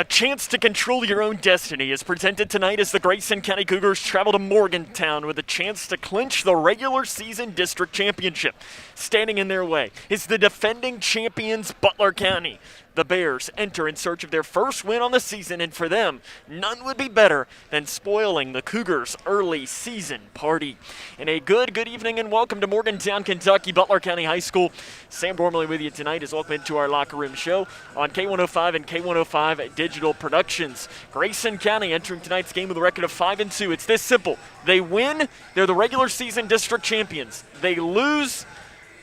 A chance to control your own destiny is presented tonight as the Grayson County Cougars travel to Morgantown with a chance to clinch the regular season district championship. Standing in their way is the defending champions Butler County. The Bears enter in search of their first win on the season, and for them, none would be better than spoiling the Cougars' early season party. And a good evening and welcome to Morgantown, Kentucky, Butler County High School. Sam Dormley with you tonight as welcome into our locker room show on K105 and K105 Digital Productions. Grayson County entering tonight's game with a record of 5-2. It's this simple. They win, they're the regular season district champions. They lose,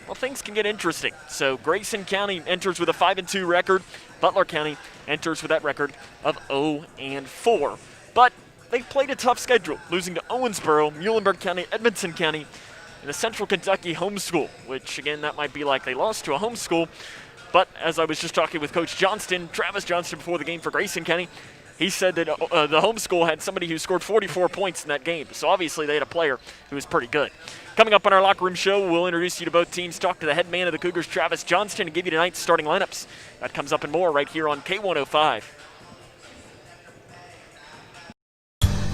well, things can get interesting. So Grayson County enters with a 5-2 record. Butler County enters with that record of 0-4. But they've played a tough schedule, losing to Owensboro, Muhlenberg County, Edmonson County, and a Central Kentucky homeschool, which, again, that might be like they lost to a homeschool. But as I was just talking with Coach Johnston, Travis Johnston, before the game for Grayson County, he said that the homeschool had somebody who scored 44 points in that game. So obviously they had a player who was pretty good. Coming up on our locker room show, we'll introduce you to both teams, talk to the head man of the Cougars, Travis Johnston, and give you tonight's starting lineups. That comes up and more right here on K105.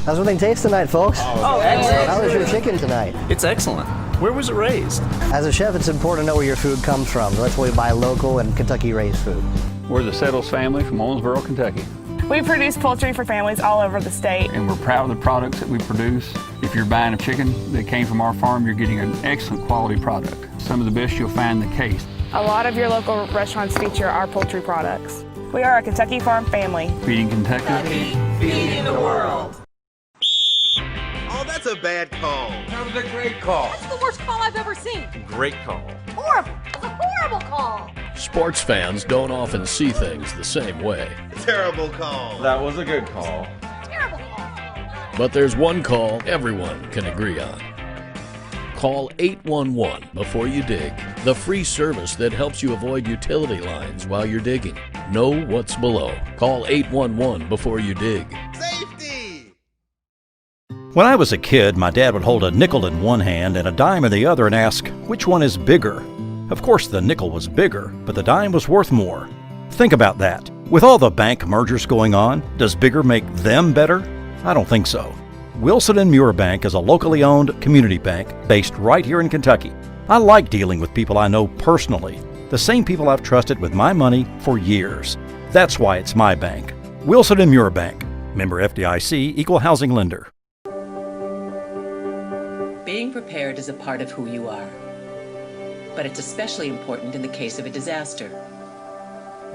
How's everything taste tonight, folks? Oh, excellent. How was your chicken tonight? It's excellent. Where was it raised? As a chef, it's important to know where your food comes from. That's why we buy local and Kentucky-raised food. We're the Settles family from Owensboro, Kentucky. We produce poultry for families all over the state. And we're proud of the products that we produce. If you're buying a chicken that came from our farm, you're getting an excellent quality product. Some of the best you'll find in the case. A lot of your local restaurants feature our poultry products. We are a Kentucky farm family. Feeding Kentucky. Feeding the world. Oh, that's a bad call. That was a great call. That's the worst call I've ever seen. Great call. Horrible. It's a horrible call. Sports fans don't often see things the same way. Terrible call. That was a good call. Terrible call. But there's one call everyone can agree on. Call 811 before you dig. The free service that helps you avoid utility lines while you're digging. Know what's below. Call 811 before you dig. Safety! When I was a kid, my dad would hold a nickel in one hand and a dime in the other and ask, which one is bigger? Of course, the nickel was bigger, but the dime was worth more. Think about that. With all the bank mergers going on, does bigger make them better? I don't think so. Wilson & Muir Bank is a locally owned community bank based right here in Kentucky. I like dealing with people I know personally, the same people I've trusted with my money for years. That's why it's my bank. Wilson & Muir Bank. Member FDIC, Equal Housing Lender. Being prepared is a part of who you are. But it's especially important in the case of a disaster.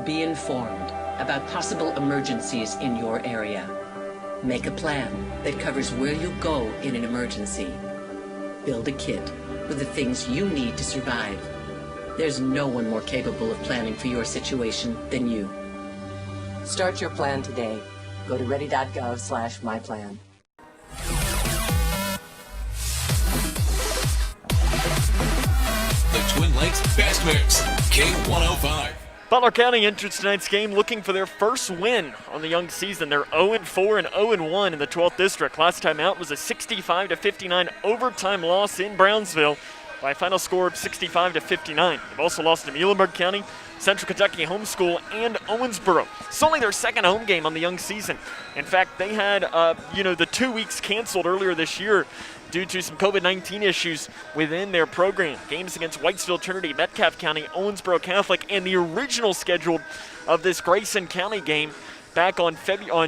Be informed about possible emergencies in your area. Make a plan that covers where you'll go in an emergency. Build a kit with the things you need to survive. There's no one more capable of planning for your situation than you. Start your plan today. Go to ready.gov/myplan. Twin Lakes Best Mix, K105. Butler County enters tonight's game looking for their first win on the young season. They're 0-4 and 0-1 in the 12th district. Last time out was a 65-59 overtime loss in Brownsville by a final score of 65-59. They've also lost to Muhlenberg County, Central Kentucky Homeschool, and Owensboro. It's only their second home game on the young season. In fact, they had the 2 weeks canceled earlier this year due to some COVID-19 issues within their program. Games against Whitesville Trinity, Metcalfe County, Owensboro Catholic, and the original schedule of this Grayson County game back on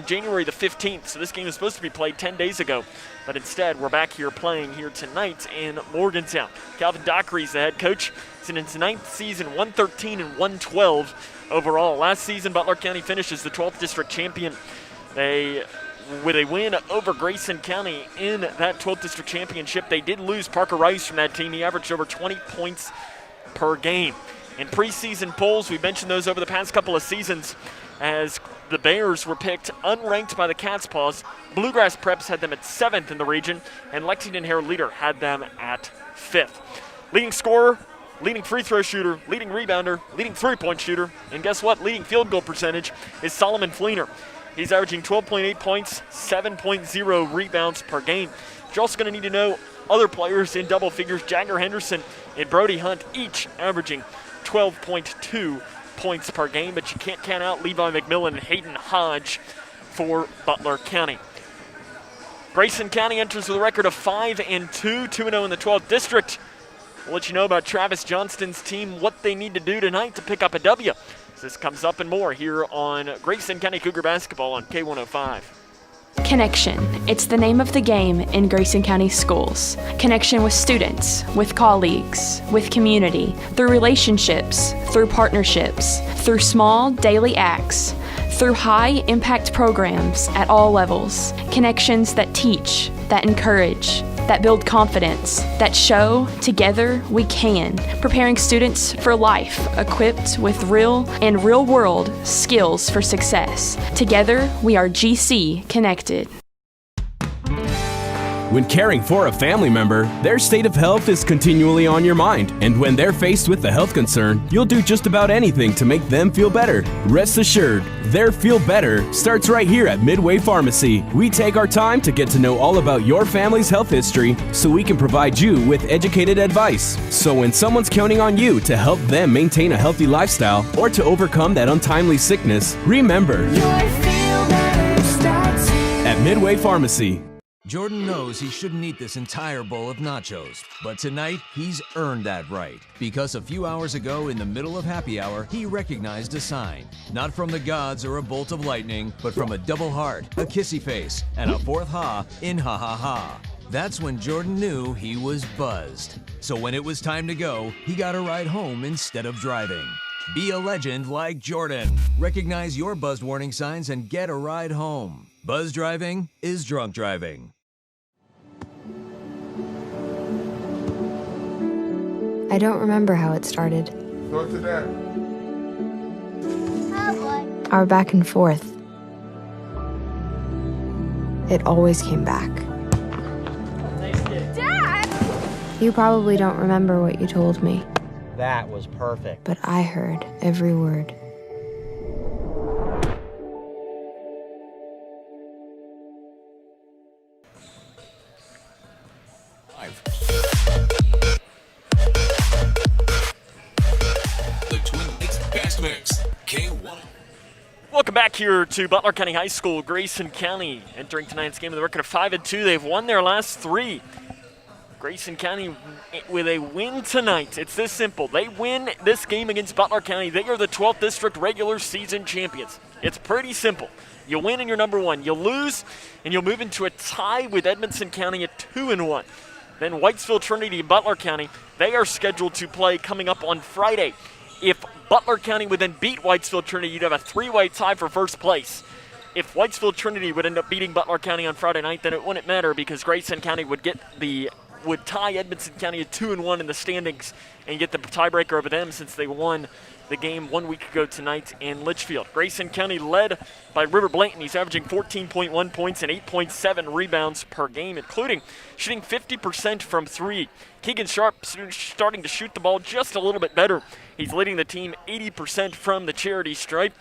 January the 15th. So this game is supposed to be played 10 days ago. But instead, we're back here playing here tonight in Morgantown. Calvin Dockery's the head coach. It's in his 9th season, 113 and 112 overall. Last season, Butler County finishes the 12th district champion. With a win over Grayson County in that 12th district championship. They did lose Parker Rice from that team. He averaged over 20 points per game. In preseason polls, we mentioned those over the past couple of seasons as the Bears were picked unranked by the Cat's Paws. Bluegrass Preps had them at 7th in the region, and Lexington Herald Leader had them at 5th. Leading scorer, leading free throw shooter, leading rebounder, leading three-point shooter, and guess what? Leading field goal percentage is Solomon Fleener. He's averaging 12.8 points, 7.0 rebounds per game. You're also going to need to know other players in double figures. Jagger Henderson and Brody Hunt each averaging 12.2 points per game, but you can't count out Levi McMillan and Hayden Hodge for Butler County. Grayson County enters with a record of 5-2, 2-0 in the 12th district. We'll let you know about Travis Johnston's team, what they need to do tonight to pick up a W. This comes up and more here on Grayson County Cougar basketball on K105. Connection. It's the name of the game in Grayson County schools. Connection with students, with colleagues, with community, through relationships, through partnerships, through small daily acts, through high-impact programs at all levels. Connections that teach, that encourage, that build confidence, that show together we can, preparing students for life, equipped with real and real-world skills for success. Together, we are GC Connected. When caring for a family member, their state of health is continually on your mind. And when they're faced with a health concern, you'll do just about anything to make them feel better. Rest assured, their feel better starts right here at Midway Pharmacy. We take our time to get to know all about your family's health history so we can provide you with educated advice. So when someone's counting on you to help them maintain a healthy lifestyle or to overcome that untimely sickness, remember, your feel better starts here at Midway Pharmacy. Jordan knows he shouldn't eat this entire bowl of nachos, but tonight he's earned that right. Because a few hours ago in the middle of happy hour, he recognized a sign. Not from the gods or a bolt of lightning, but from a double heart, a kissy face, and a fourth ha in ha ha ha. That's when Jordan knew he was buzzed. So when it was time to go, he got a ride home instead of driving. Be a legend like Jordan. Recognize your buzzed warning signs and get a ride home. Buzz driving is drunk driving. I don't remember how it started. Go to that. Our back and forth. It always came back. Dad! You probably don't remember what you told me, That was perfect. but I heard every word. The Twin Lakes Best Mix, K1. Welcome back here to Butler County High School. Grayson County entering tonight's game with a record of 5-2. They've won their last 3. Grayson County with a win tonight. It's this simple. They win this game against Butler County. They are the 12th District regular season champions. It's pretty simple. You win and you're number 1. You lose and you'll move into a tie with Edmonson County at 2-1. Then Whitesville Trinity and Butler County, they are scheduled to play coming up on Friday. If Butler County would then beat Whitesville Trinity, you'd have a 3-way tie for first place. If Whitesville Trinity would end up beating Butler County on Friday night, then it wouldn't matter because Grayson County would tie Edmonson County at 2-1 in the standings and get the tiebreaker over them since they won the game 1 week ago tonight in Litchfield. Grayson County led by River Blanton. He's averaging 14.1 points and 8.7 rebounds per game, including shooting 50% from 3. Keegan Sharp starting to shoot the ball just a little bit better. He's leading the team 80% from the charity stripe.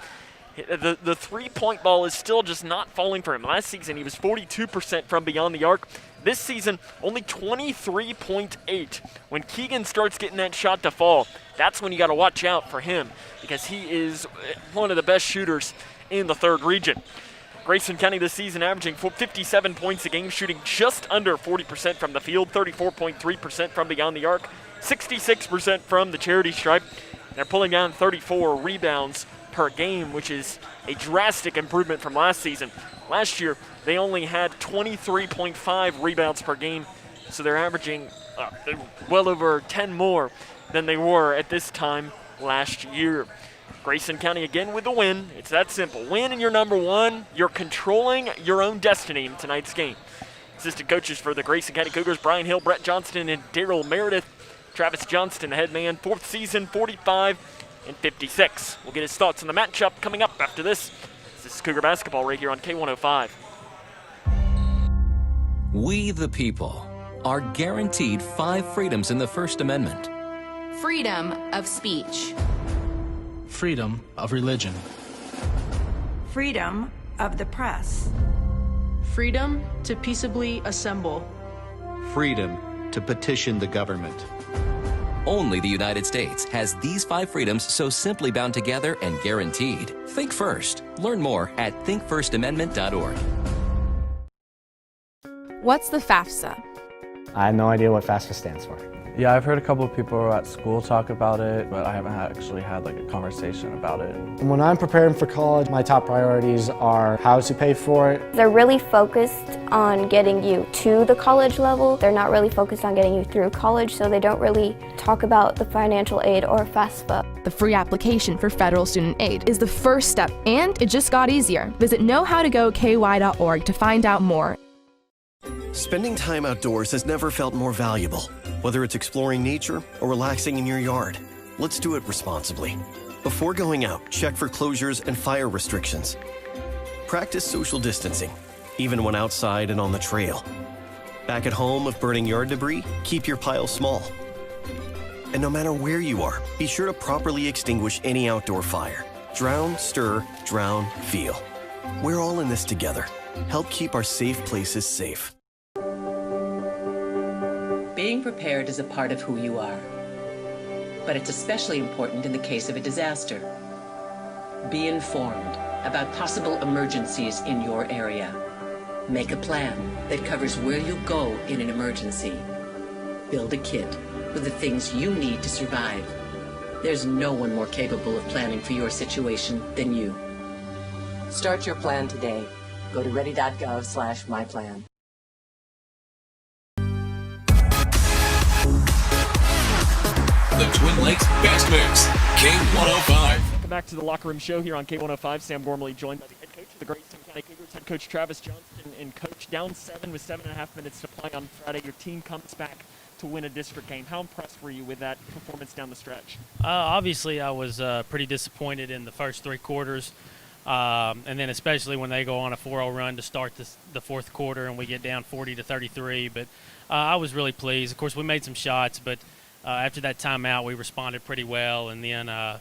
The three-point ball is still just not falling for him. Last season, he was 42% from beyond the arc. This season, only 23.8. When Keegan starts getting that shot to fall, that's when you got to watch out for him because he is one of the best shooters in the 3rd region. Grayson County this season averaging 57 points a game, shooting just under 40% from the field, 34.3% from beyond the arc, 66% from the charity stripe. They're pulling down 34 rebounds per game, which is a drastic improvement from last season. Last year, they only had 23.5 rebounds per game, so they're averaging well over 10 more than they were at this time last year. Grayson County again with the win. It's that simple. Win and you're number 1. You're controlling your own destiny in tonight's game. Assistant coaches for the Grayson County Cougars, Brian Hill, Brett Johnston, and Daryl Meredith. Travis Johnston, the head man, 4th season, 45 and 56. We'll get his thoughts on the matchup coming up after this. This is Cougar basketball right here on K105. We the people are guaranteed 5 freedoms in the First Amendment. Freedom of speech. Freedom of religion. Freedom of the press. Freedom to peaceably assemble. Freedom to petition the government. Only the United States has these 5 freedoms so simply bound together and guaranteed. Think first. Learn more at thinkfirstamendment.org. What's the Fafsa? I have no idea what FAFSA stands for. Yeah, I've heard a couple of people at school talk about it, but I haven't actually had like a conversation about it. When I'm preparing for college, my top priorities are how to pay for it. They're really focused on getting you to the college level. They're not really focused on getting you through college, so they don't really talk about the financial aid or FAFSA. The free application for federal student aid is the first step, and it just got easier. Visit knowhowtogoky.org to find out more. Spending time outdoors has never felt more valuable. Whether it's exploring nature or relaxing in your yard, let's do it responsibly. Before going out, check for closures and fire restrictions. Practice social distancing, even when outside and on the trail. Back at home, if burning yard debris, keep your pile small. And no matter where you are, be sure to properly extinguish any outdoor fire. Drown, stir, drown, feel. We're all in this together. Help keep our safe places safe. Being prepared is a part of who you are. But it's especially important in the case of a disaster. Be informed about possible emergencies in your area. Make a plan that covers where you go in an emergency. Build a kit with the things you need to survive. There's no one more capable of planning for your situation than you. Start your plan today. Go to ready.gov/myplan. The Twin Lakes Best Mix, K105. Welcome back to the Locker Room Show here on K105. Sam Gormley joined by the head coach of the Grayson County Cougars, head coach Travis Johnston, and coach down 7 with 7.5 minutes to play on Friday. Your team comes back to win a district game. How impressed were you with that performance down the stretch? Obviously, I was pretty disappointed in the first 3 quarters. And then especially when they go on a 4-0 run to start the fourth quarter and we get down 40-33. But I was really pleased. Of course, we made some shots, but after that timeout, we responded pretty well. And then I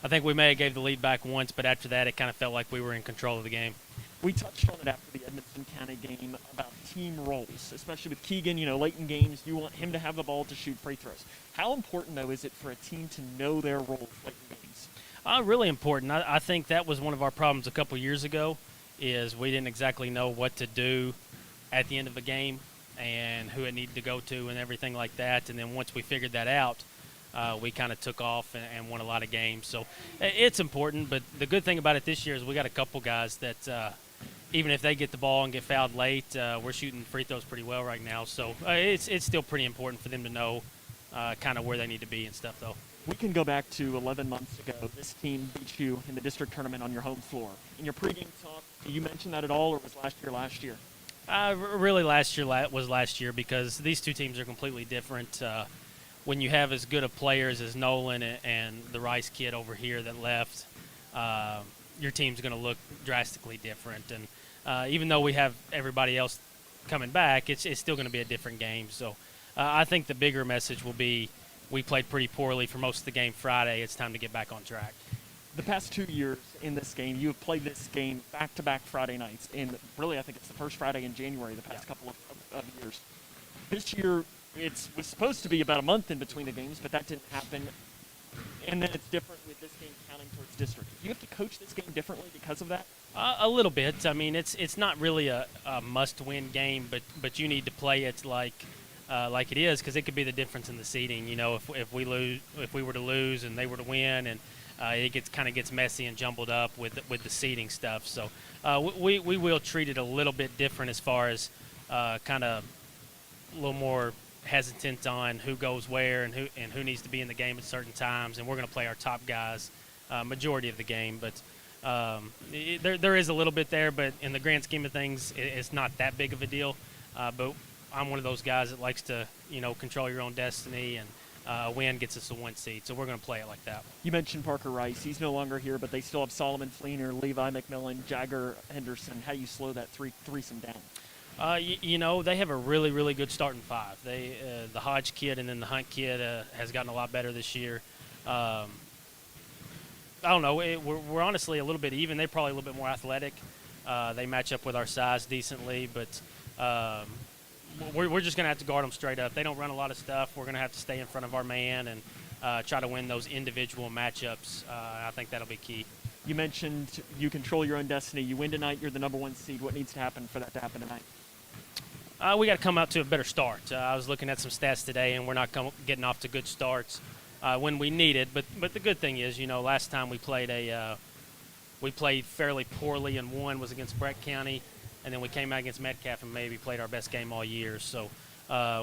think we may have gave the lead back once, but after that, it kind of felt like we were in control of the game. We touched on it after the Edmonton County game about team roles, especially with Keegan. You know, late in games, you want him to have the ball to shoot free throws. How important, though, is it for a team to know their roles late in games? Really important. I think that was one of our problems a couple years ago, is we didn't exactly know what to do at the end of a game and who it needed to go to and everything like that. And then once we figured that out, we kind of took off and won a lot of games. So it's important, but the good thing about it this year is we got a couple guys that even if they get the ball and get fouled late, we're shooting free throws pretty well right now. So it's still pretty important for them to know kind of where they need to be and stuff, though. We can go back to 11 months ago. This team beat you in the district tournament on your home floor. In your pregame talk, did you mention that at all, or was last year? Really last year was last year, because these two teams are completely different. When you have as good of players as Nolan and the Rice kid over here that left, your team's going to look drastically different. And even though we have everybody else coming back, it's still going to be a different game. So I think the bigger message will be, we played pretty poorly for most of the game Friday. It's time to get back on track. The past 2 years in this game, you have played this game back-to-back Friday nights. And really, I think it's the first Friday in January the past couple of years. This year, it was supposed to be about a month in between the games, but that didn't happen. And then it's different with this game counting towards district. Do you have to coach this game differently because of that? A little bit. I mean, it's not really a must-win game, but you need to play it like it is, because it could be the difference in the seeding. You know, if we were to lose and they were to win, and it gets messy and jumbled up with the seeding stuff. So we will treat it a little bit different as far as kind of a little more hesitant on who goes where and who needs to be in the game at certain times. And we're going to play our top guys majority of the game, but there is a little bit there. But in the grand scheme of things, it's not that big of a deal. But I'm one of those guys that likes to, control your own destiny, and a win gets us a 1 seed. So we're going to play it like that. You mentioned Parker Rice. He's no longer here, but they still have Solomon Fleener, Levi McMillan, Jagger Henderson. How do you slow that threesome down? They have a really, really good starting 5. The Hodge kid and then the Hunt kid has gotten a lot better this year. I don't know. We're honestly a little bit even. They're probably a little bit more athletic. They match up with our size decently, but we're just going to have to guard them straight up. They don't run a lot of stuff. We're going to have to stay in front of our man and try to win those individual matchups. I think that'll be key. You mentioned you control your own destiny. You win tonight, you're the number 1 seed. What needs to happen for that to happen tonight? We got to come out to a better start. I was looking at some stats today, and we're not getting off to good starts when we need it. But the good thing is, last time we played we played fairly poorly, and one was against Breck County, and then we came out against Metcalf and maybe played our best game all year. So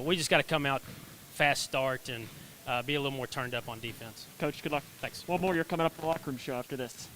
we just got to come out fast start and be a little more turned up on defense. Coach, good luck. Thanks. One more, you're coming up in the locker room show after this.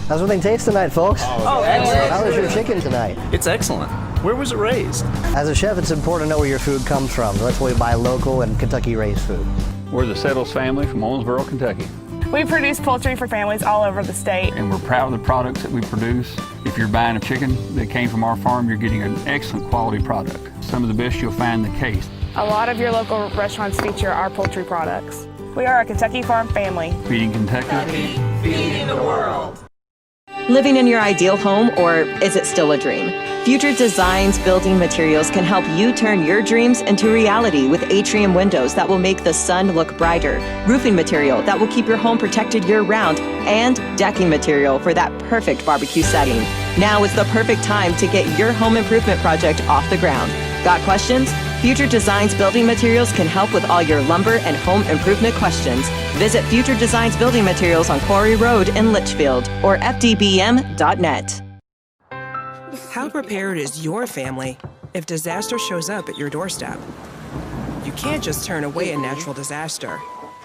How's everything taste tonight, folks? Oh, excellent. How was your chicken tonight? It's excellent. Where was it raised? As a chef, it's important to know where your food comes from. That's why we buy local and Kentucky-raised food. We're the Settles family from Owensboro, Kentucky. We produce poultry for families all over the state. And we're proud of the products that we produce. If you're buying a chicken that came from our farm, you're getting an excellent quality product. Some of the best you'll find in the case. A lot of your local restaurants feature our poultry products. We are a Kentucky farm family. Feeding Kentucky. Feeding the world. Living in your ideal home, or is it still a dream? Future Designs Building Materials can help you turn your dreams into reality with atrium windows that will make the sun look brighter, roofing material that will keep your home protected year-round, and decking material for that perfect barbecue setting. Now is the perfect time to get your home improvement project off the ground. Got questions? Future Designs Building Materials can help with all your lumber and home improvement questions. Visit Future Designs Building Materials on Quarry Road in Litchfield or fdbm.net. How prepared is your family if disaster shows up at your doorstep? You can't just turn away a natural disaster.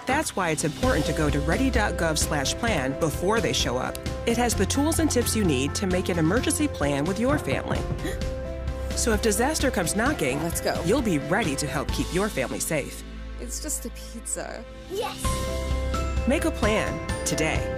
That's why it's important to go to ready.gov/plan before they show up. It has the tools and tips you need to make an emergency plan with your family. So if disaster comes knocking, let's go. You'll be ready to help keep your family safe. It's just a pizza. Yes! Make a plan today.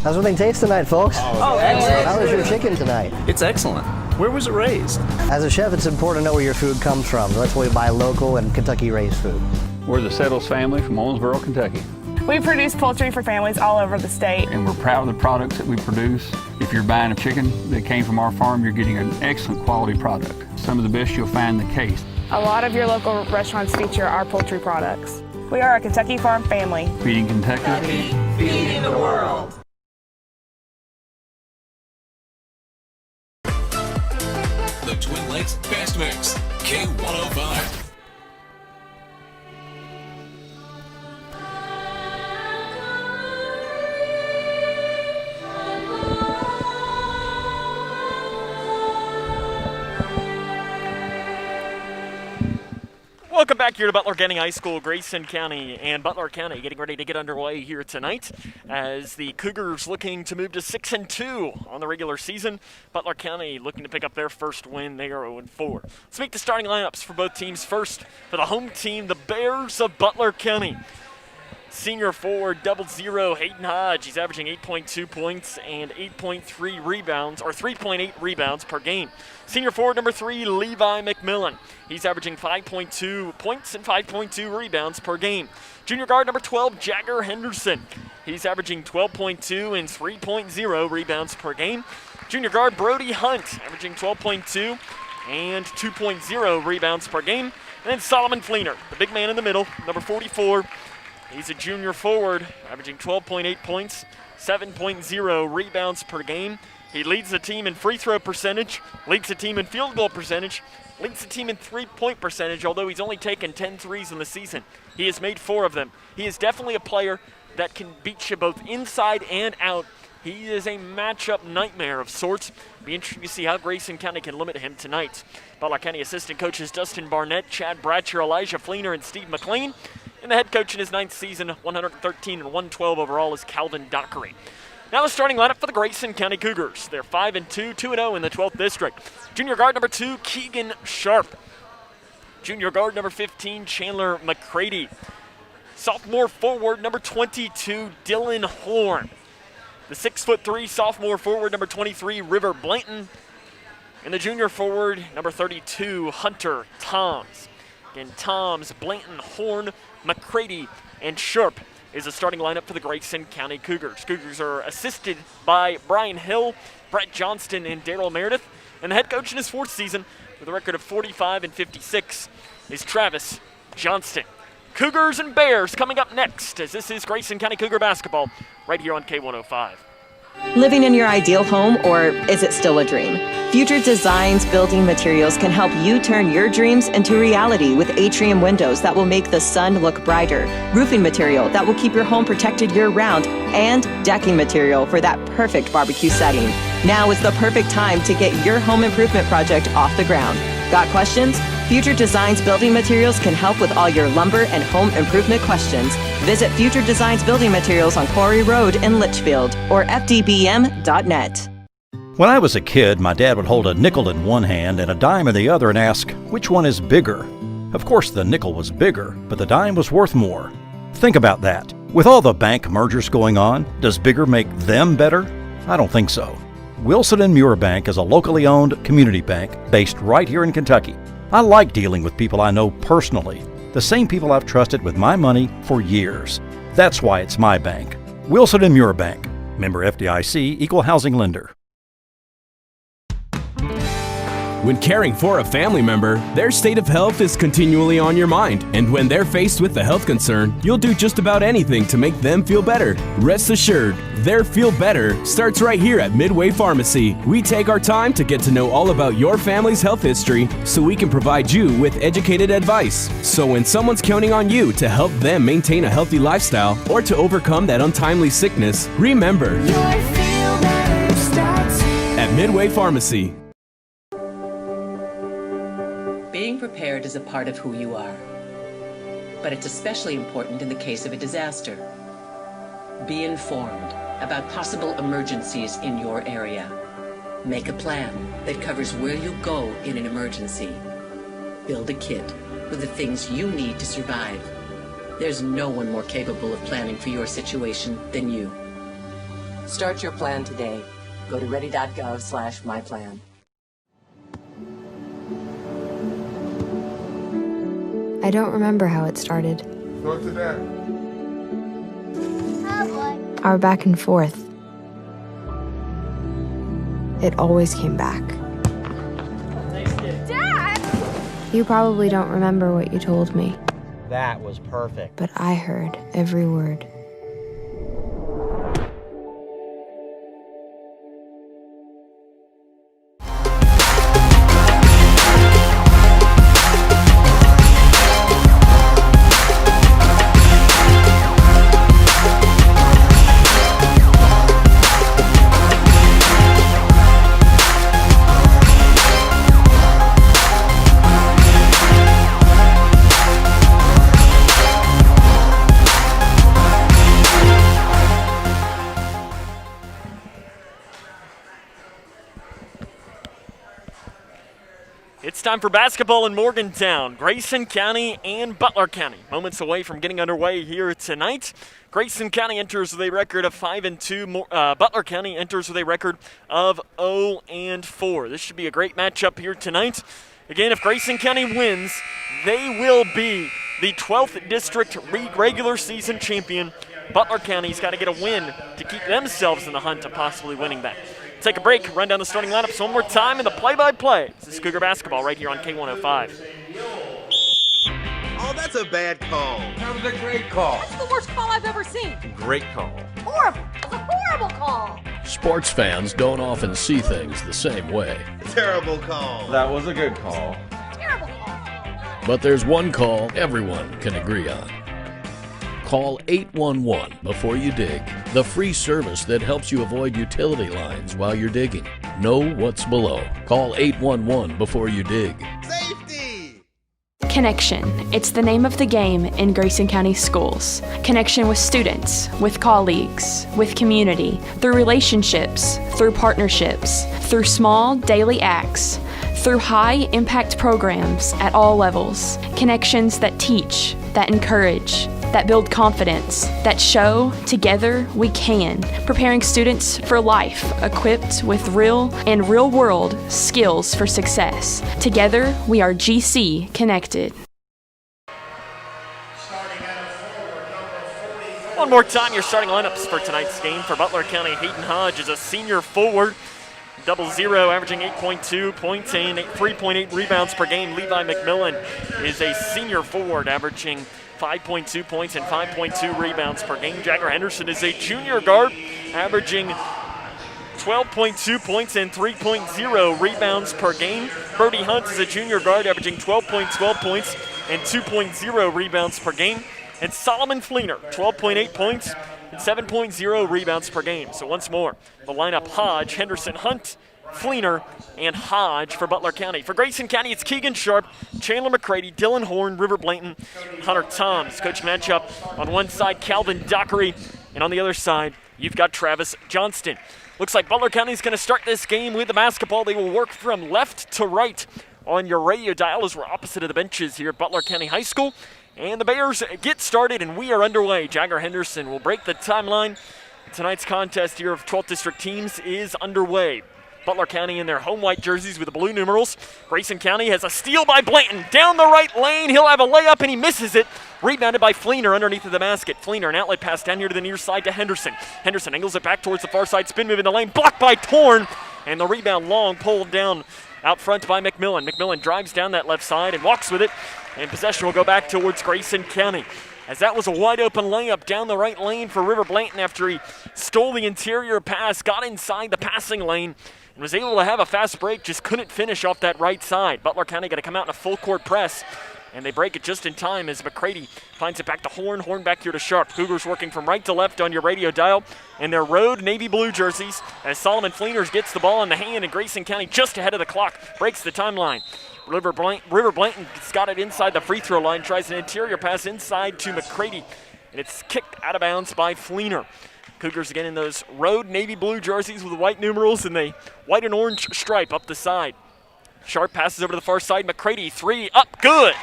How's everything taste tonight, folks? Oh, excellent. How was your chicken tonight? It's excellent. Where was it raised? As a chef, it's important to know where your food comes from. That's why we buy local and Kentucky-raised food. We're the Settles family from Owensboro, Kentucky. We produce poultry for families all over the state. And we're proud of the products that we produce. If you're buying a chicken that came from our farm, you're getting an excellent quality product. Some of the best you'll find in the case. A lot of your local restaurants feature our poultry products. We are a Kentucky farm family. Feeding Kentucky. Feeding the world. The Twin Lakes Best Mix, K105. Welcome back here to Butler County High School. Grayson County and Butler County getting ready to get underway here tonight as the Cougars looking to move to 6-2 on the regular season. Butler County looking to pick up their first win. They are 0-4. Let's make the starting lineups for both teams. First, for the home team, the Bears of Butler County. Senior forward, 00, Hayden Hodge. He's averaging 8.2 points and 8.3 rebounds, or 3.8 rebounds per game. Senior forward, number 3, Levi McMillan. He's averaging 5.2 points and 5.2 rebounds per game. Junior guard, number 12, Jagger Henderson. He's averaging 12.2 and 3.0 rebounds per game. Junior guard, Brody Hunt, averaging 12.2 and 2.0 rebounds per game. And then Solomon Fleener, the big man in the middle, number 44. He's a junior forward, averaging 12.8 points, 7.0 rebounds per game. He leads the team in free throw percentage, leads the team in field goal percentage, leads the team in three-point percentage, although he's only taken 10 threes in the season. He has made 4 of them. He is definitely a player that can beat you both inside and out. He is a matchup nightmare of sorts. Be interesting to see how Grayson County can limit him tonight. Butler County assistant coaches Dustin Barnett, Chad Bratcher, Elijah Fleener, and Steve McLean. And the head coach in his 9th season, 113 and 112 overall, is Calvin Dockery. Now the starting lineup for the Grayson County Cougars. They're 5-2, 2-0 in the 12th district. Junior guard number 2, Keegan Sharp. Junior guard number 15, Chandler McCready. Sophomore forward number 22, Dylan Horn. The 6'3" sophomore forward number 23, River Blanton. And the junior forward number 32, Hunter Toms. Again, Toms, Blanton, Horn, McCready, and Sharp is the starting lineup for the Grayson County Cougars. Cougars are assisted by Brian Hill, Brett Johnston, and Daryl Meredith. And the head coach in his 4th season with a record of 45-56 is Travis Johnston. Cougars and Bears coming up next, as this is Grayson County Cougar basketball right here on K105. Living in your ideal home, or is it still a dream? Future Designs Building Materials can help you turn your dreams into reality with atrium windows that will make the sun look brighter, roofing material that will keep your home protected year-round, and decking material for that perfect barbecue setting. Now is the perfect time to get your home improvement project off the ground. Got questions? Future Designs Building Materials can help with all your lumber and home improvement questions. Visit Future Designs Building Materials on Quarry Road in Litchfield or fdbm.net. When I was a kid, my dad would hold a nickel in one hand and a dime in the other and ask, which one is bigger? Of course, the nickel was bigger, but the dime was worth more. Think about that. With all the bank mergers going on, does bigger make them better? I don't think so. Wilson & Muir Bank is a locally owned community bank based right here in Kentucky. I like dealing with people I know personally, the same people I've trusted with my money for years. That's why it's my bank. Wilson & Muir Bank. Member FDIC, Equal Housing Lender. When caring for a family member, their state of health is continually on your mind. And when they're faced with a health concern, you'll do just about anything to make them feel better. Rest assured, their feel better starts right here at Midway Pharmacy. We take our time to get to know all about your family's health history so we can provide you with educated advice. So when someone's counting on you to help them maintain a healthy lifestyle or to overcome that untimely sickness, remember, your feel better starts here at Midway Pharmacy. Being prepared is a part of who you are, but it's especially important in the case of a disaster. Be informed about possible emergencies in your area. Make a plan that covers where you go in an emergency. Build a kit with the things you need to survive. There's no one more capable of planning for your situation than you. Start your plan today. Go to ready.gov/myplan. I don't remember how it started. Go to that. Our back and forth. It always came back. Dad! You probably don't remember what you told me, That was perfect. but I heard every word. It's time for basketball in Morgantown. Grayson County and Butler County moments away from getting underway here tonight. Grayson County enters with a record of 5-2. Butler County enters with a record of 0-4. This should be a great matchup here tonight. Again, if Grayson County wins, they will be the 12th district regular season champion. Butler County's got to get a win to keep themselves in the hunt of possibly winning that. Take a break, run down the starting lineups one more time in the play-by-play. This is Cougar basketball right here on K105. Oh, that's a bad call. That was a great call. That's the worst call I've ever seen. Great call. Horrible. It's a horrible call. Sports fans don't often see things the same way. Terrible call. That was a good call. Terrible call. But there's one call everyone can agree on. Call 811 before you dig, the free service that helps you avoid utility lines while you're digging. Know what's below. Call 811 before you dig. Safety! Connection. It's the name of the game in Grayson County schools. Connection with students, with colleagues, with community, through relationships, through partnerships, through small daily acts, through high-impact programs at all levels. Connections that teach, that encourage, that build confidence, that show together we can, preparing students for life, equipped with real and real-world skills for success. Together, we are GC Connected. Starting at a forward, number One more time, your starting lineups for tonight's game. For Butler County, Hayden Hodge is a senior forward, 00, averaging 8.2 points and 3.8 rebounds per game. Levi McMillan is a senior forward, averaging 5.2 points and 5.2 rebounds per game. Jagger Henderson is a junior guard, averaging 12.2 points and 3.0 rebounds per game. Brody Hunt is a junior guard, averaging 12 points and 2.0 rebounds per game. And Solomon Fleener, 12.8 points and 7.0 rebounds per game. So once more, the lineup: Hodge, Henderson, Hunt, Fleener, and Hodge for Butler County. For Grayson County, it's Keegan Sharp, Chandler McCready, Dylan Horn, River Blanton, Hunter Toms. Coach matchup: on one side, Calvin Dockery, and on the other side, you've got Travis Johnston. Looks like Butler County is going to start this game with the basketball. They will work from left to right on your radio dial as we're opposite of the benches here at Butler County High School. And the Bears get started, and we are underway. Jagger Henderson will break the timeline. Tonight's contest here of 12th District teams is underway. Butler County in their home white jerseys with the blue numerals. Grayson County has a steal by Blanton. Down the right lane, he'll have a layup, and he misses it. Rebounded by Fleener underneath of the basket. Fleener, an outlet pass down here to the near side to Henderson. Henderson angles it back towards the far side, spin move in the lane, blocked by Torn, and the rebound long pulled down out front by McMillan. McMillan drives down that left side and walks with it, and possession will go back towards Grayson County. As that was a wide open layup down the right lane for River Blanton after he stole the interior pass, got inside the passing lane, and was able to have a fast break, just couldn't finish off that right side. Butler County going to come out in a full court press, and they break it just in time as McCready finds it back to Horn. Horn back here to Sharp. Cougars working from right to left on your radio dial in their road navy blue jerseys as Solomon Fleeners gets the ball in the hand, and Grayson County just ahead of the clock breaks the timeline. River Blanton's got it inside the free throw line, tries an interior pass inside to McCready, and it's kicked out of bounds by Fleener. Cougars again in those road navy blue jerseys with the white numerals and the white and orange stripe up the side. Sharp passes over to the far side. McCready, three, up, good.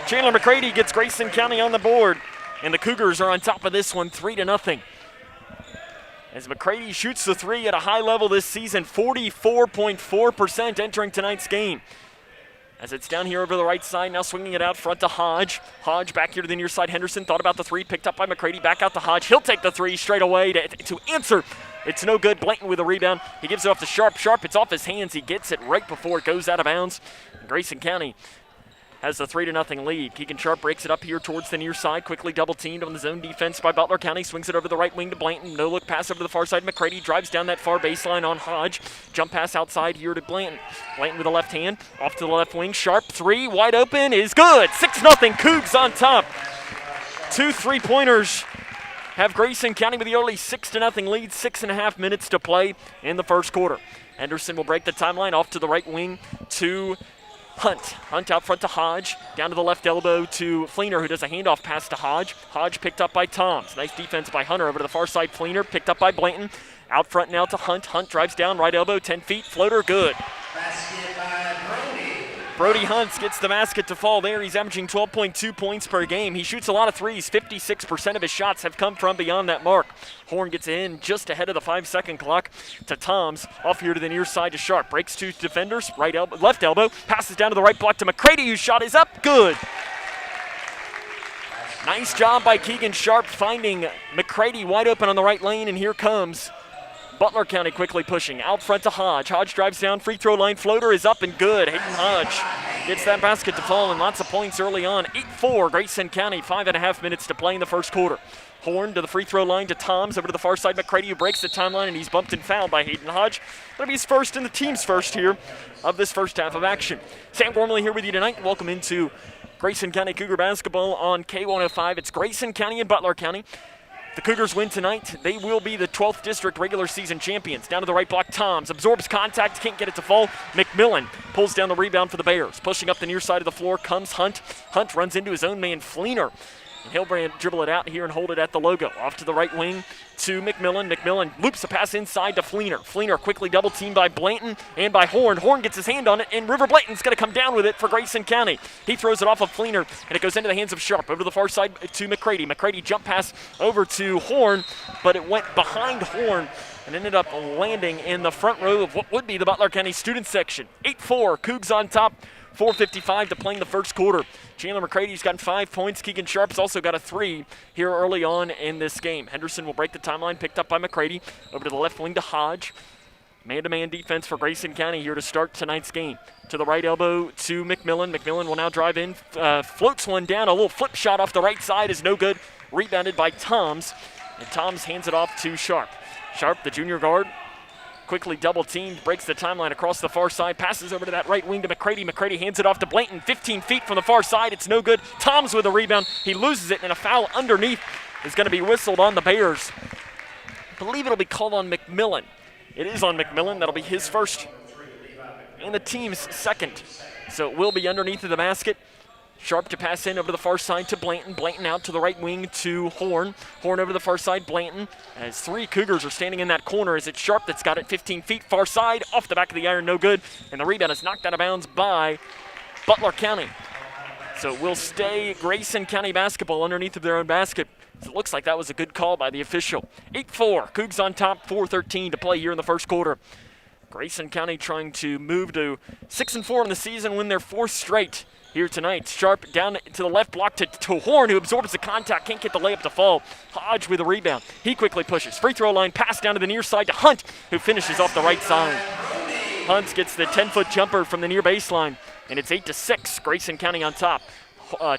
Chandler McCready gets Grayson County on the board, and the Cougars are on top of this one, 3-0. As McCready shoots the three at a high level this season, 44.4% entering tonight's game. As it's down here over the right side, now swinging it out front to Hodge. Hodge back here to the near side. Henderson thought about the three, picked up by McCready, back out to Hodge. He'll take the three straight away to answer. It's no good. Blanton with a rebound. He gives it off to Sharp. Sharp, it's off his hands. He gets it right before it goes out of bounds. Grayson County has the 3-0 lead. Keegan Sharp breaks it up here towards the near side. Quickly double teamed on the zone defense by Butler County. Swings it over the right wing to Blanton. No look pass over to the far side. McCready drives down that far baseline on Hodge. Jump pass outside here to Blanton. Blanton with the left hand. Off to the left wing. Sharp three. Wide open is good. 6-0. Cougs on top. 2 3-pointers have Grayson County with the early 6-0 lead. 6.5 minutes to play in the first quarter. Henderson will break the timeline off to the right wing to Hunt. Hunt out front to Hodge. Down to the left elbow to Fleener, who does a handoff pass to Hodge. Hodge picked up by Toms. Nice defense by Hunter over to the far side. Fleener picked up by Blanton. Out front now to Hunt. Hunt drives down, right elbow, 10 feet. Floater, good. Basket by Brody. Brody Hunt gets the basket to fall there. He's averaging 12.2 points per game. He shoots a lot of threes. 56% of his shots have come from beyond that mark. Horn gets in just ahead of the 5-second clock to Toms. Off here to the near side to Sharp. Breaks two defenders. Right elbow, left elbow. Passes down to the right block to McCready, whose shot is up. Good. Nice job by Keegan Sharp finding McCready wide open on the right lane, and here comes Butler County quickly pushing. Out front to Hodge. Hodge drives down, free throw line, floater is up and good. Hayden Hodge gets that basket to fall, and lots of points early on. 8-4, Grayson County, 5.5 minutes to play in the first quarter. Horn to the free throw line to Toms, over to the far side. McCready, who breaks the timeline, and he's bumped and fouled by Hayden Hodge. That'll be his first and the team's first here of this first half of action. Sam Gormley here with you tonight. Welcome into Grayson County Cougar basketball on K105. It's Grayson County and Butler County. The Cougars win tonight. They will be the 12th District regular season champions. Down to the right block, Toms absorbs contact, can't get it to fall. McMillan pulls down the rebound for the Bears. Pushing up the near side of the floor comes Hunt. Hunt runs into his own man, Fleener. And he'll dribble it out here and hold it at the logo. Off to the right wing to McMillan. McMillan loops a pass inside to Fleener. Fleener quickly double teamed by Blanton and by Horn. Horn gets his hand on it, and River Blanton's going to come down with it for Grayson County. He throws it off of Fleener, and it goes into the hands of Sharp. Over to the far side to McCready. McCready jump pass over to Horn, but it went behind Horn and ended up landing in the front row of what would be the Butler County student section. 8-4, Cougs on top. 4:55 to play in the first quarter. Chandler McCrady's gotten 5 points. Keegan Sharp's also got a 3 here early on in this game. Henderson will break the timeline, picked up by McCrady. Over to the left wing to Hodge. Man-to-man defense for Grayson County here to start tonight's game. To the right elbow to McMillan. McMillan will now drive in, floats one down. A little flip shot off the right side is no good. Rebounded by Toms, and Toms hands it off to Sharp. Sharp, the junior guard, quickly double-teamed, breaks the timeline across the far side, passes over to that right wing to McCrady. McCrady hands it off to Blanton, 15 feet from the far side. It's no good. Toms with a rebound. He loses it, and a foul underneath is going to be whistled on the Bears. I believe it'll be called on McMillan. It is on McMillan. That'll be his first and the team's second. So it will be underneath of the basket. Sharp to pass in over to the far side to Blanton. Blanton out to the right wing to Horn. Horn over to the far side, Blanton. As 3 Cougars are standing in that corner. Is it Sharp that's got it 15 feet far side? Off the back of the iron, no good. And the rebound is knocked out of bounds by Butler County. So it will stay Grayson County basketball underneath of their own basket. So it looks like that was a good call by the official. 8-4, Cougs on top, 4:13 to play here in the first quarter. Grayson County trying to move to 6-4 in the season, win their 4th straight here tonight. Sharp down to the left block to Horn, who absorbs the contact, can't get the layup to fall. Hodge with a rebound. He quickly pushes. Free throw line pass down to the near side to Hunt, who finishes off the right side. Hunt gets the 10-foot jumper from the near baseline, and it's 8-6, Grayson County on top.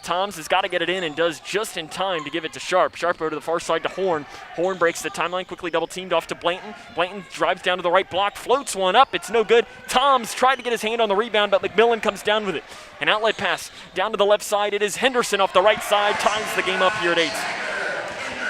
Toms has got to get it in and does just in time to give it to Sharp. Sharp over to the far side to Horn. Horn breaks the timeline, quickly double-teamed off to Blanton. Blanton drives down to the right block, floats one up. It's no good. Toms tried to get his hand on the rebound, but McMillan comes down with it. An outlet pass down to the left side. It is Henderson off the right side, ties the game up here at 8.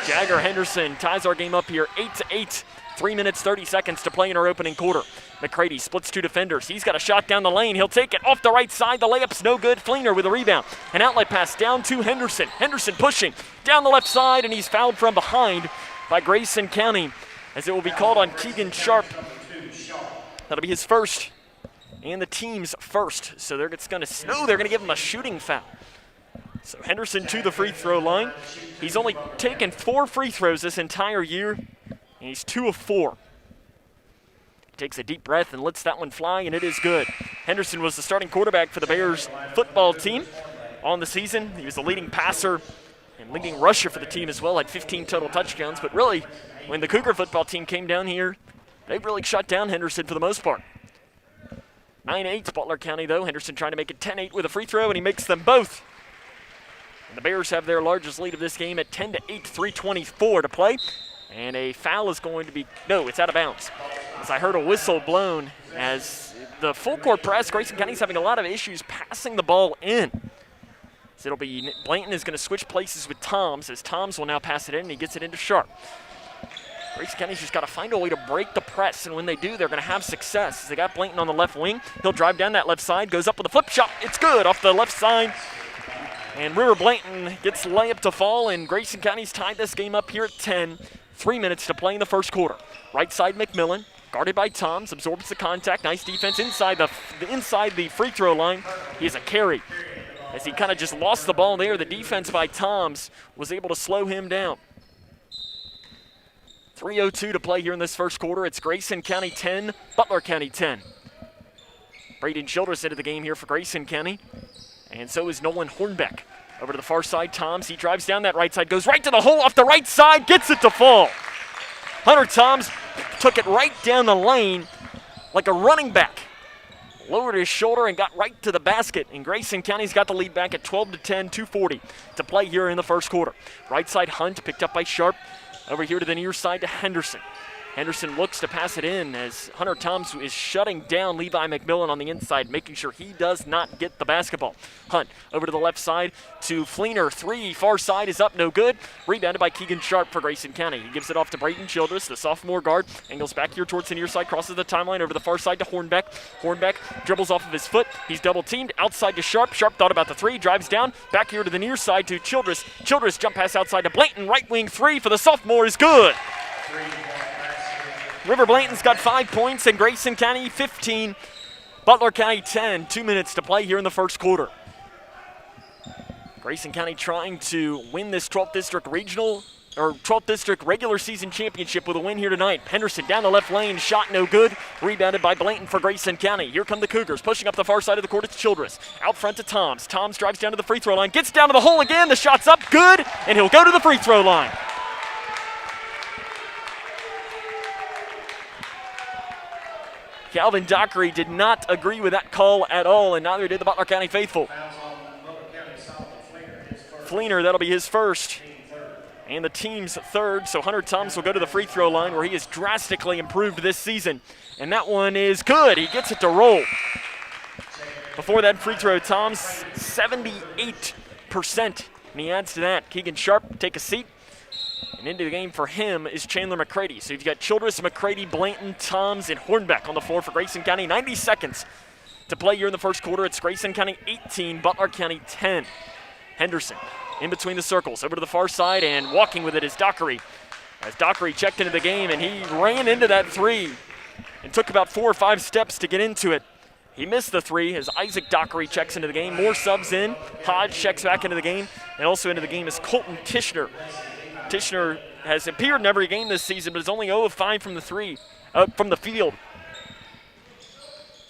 Jagger Henderson ties our game up here 8-8. 3 minutes, 30 seconds to play in our opening quarter. McCrady splits 2 defenders. He's got a shot down the lane. He'll take it off the right side. The layup's no good. Fleener with a rebound. An outlet pass down to Henderson. Henderson pushing down the left side, and he's fouled from behind by Grayson County, as it will be called on Keegan Sharp. That'll be his first and the team's first. So they're going to give him a shooting foul. So Henderson to the free throw line. He's only taken 4 free throws this entire year, and he's 2 of 4. He takes a deep breath and lets that one fly, and it is good. Henderson was the starting quarterback for the Bears football team on the season. He was the leading passer and leading rusher for the team as well, had 15 total touchdowns. But really, when the Cougar football team came down here, they really shut down Henderson for the most part. 9-8 Butler County, though. Henderson trying to make it 10-8 with a free throw, and he makes them both. And the Bears have their largest lead of this game at 10-8, 3:24 to play. And a foul is going to be, no, it's out of bounds. As I heard a whistle blown as the full court press, Grayson County's having a lot of issues passing the ball in. So it'll be, Blanton is going to switch places with Toms, as Toms will now pass it in, and he gets it into Sharp. Grayson County's just got to find a way to break the press, and when they do, they're going to have success. They got Blanton on the left wing. He'll drive down that left side, goes up with a flip shot. It's good off the left side. And River Blanton gets layup to fall, and Grayson County's tied this game up here at 10. 3 minutes to play in the first quarter. Right side McMillan, guarded by Toms, absorbs the contact. Nice defense inside the free throw line. He has a carry. As he kind of just lost the ball there, the defense by Toms was able to slow him down. 3:02 to play here in this first quarter. It's Grayson County 10, Butler County 10. Braden Childress into the game here for Grayson County. And so is Nolan Hornbeck. Over to the far side, Toms. He drives down that right side, goes right to the hole off the right side, gets it to fall. Hunter Toms took it right down the lane like a running back. Lowered his shoulder and got right to the basket. And Grayson County's got the lead back at 12-10, 2:40 to play here in the first quarter. Right side, Hunt picked up by Sharp. Over here to the near side to Henderson. Henderson looks to pass it in as Hunter Toms is shutting down Levi McMillan on the inside, making sure he does not get the basketball. Hunt over to the left side to Fleener. 3, far side is up, no good. Rebounded by Keegan Sharp for Grayson County. He gives it off to Braden Childress, the sophomore guard. Angles back here towards the near side, crosses the timeline over the far side to Hornbeck. Hornbeck dribbles off of his foot. He's double teamed. Outside to Sharp. Sharp thought about the 3, drives down. Back here to the near side to Childress. Childress jump pass outside to Blanton. Right wing 3 for the sophomore is good. River Blanton's got 5 points, and Grayson County 15, Butler County 10. 2 minutes to play here in the first quarter. Grayson County trying to win this 12th District Regional 12th District regular season championship with a win here tonight. Henderson down the left lane, shot no good. Rebounded by Blanton for Grayson County. Here come the Cougars, pushing up the far side of the court. It's Childress. Out front to Toms. Toms drives down to the free throw line, gets down to the hole again. The shot's up, good, and he'll go to the free throw line. Calvin Dockery did not agree with that call at all, and neither did the Butler County faithful. Fleener, that'll be his first, and the team's third. So Hunter Toms will go to the free throw line, where he has drastically improved this season. And that one is good. He gets it to roll. Before that free throw, Toms 78%. And he adds to that. Keegan Sharp, take a seat. And into the game for him is Chandler McCready. So you've got Childress, McCready, Blanton, Toms, and Hornbeck on the floor for Grayson County. 90 seconds to play here in the first quarter. It's Grayson County 18, Butler County 10. Henderson in between the circles, over to the far side, and walking with it is Dockery. As Dockery checked into the game, and he ran into that three and took about 4 or 5 steps to get into it. He missed the three as Isaac Dockery checks into the game. More subs in. Hodge checks back into the game, and also into the game is Colton Tishner. Tishner has appeared in every game this season, but is only 0 of 5 from the field.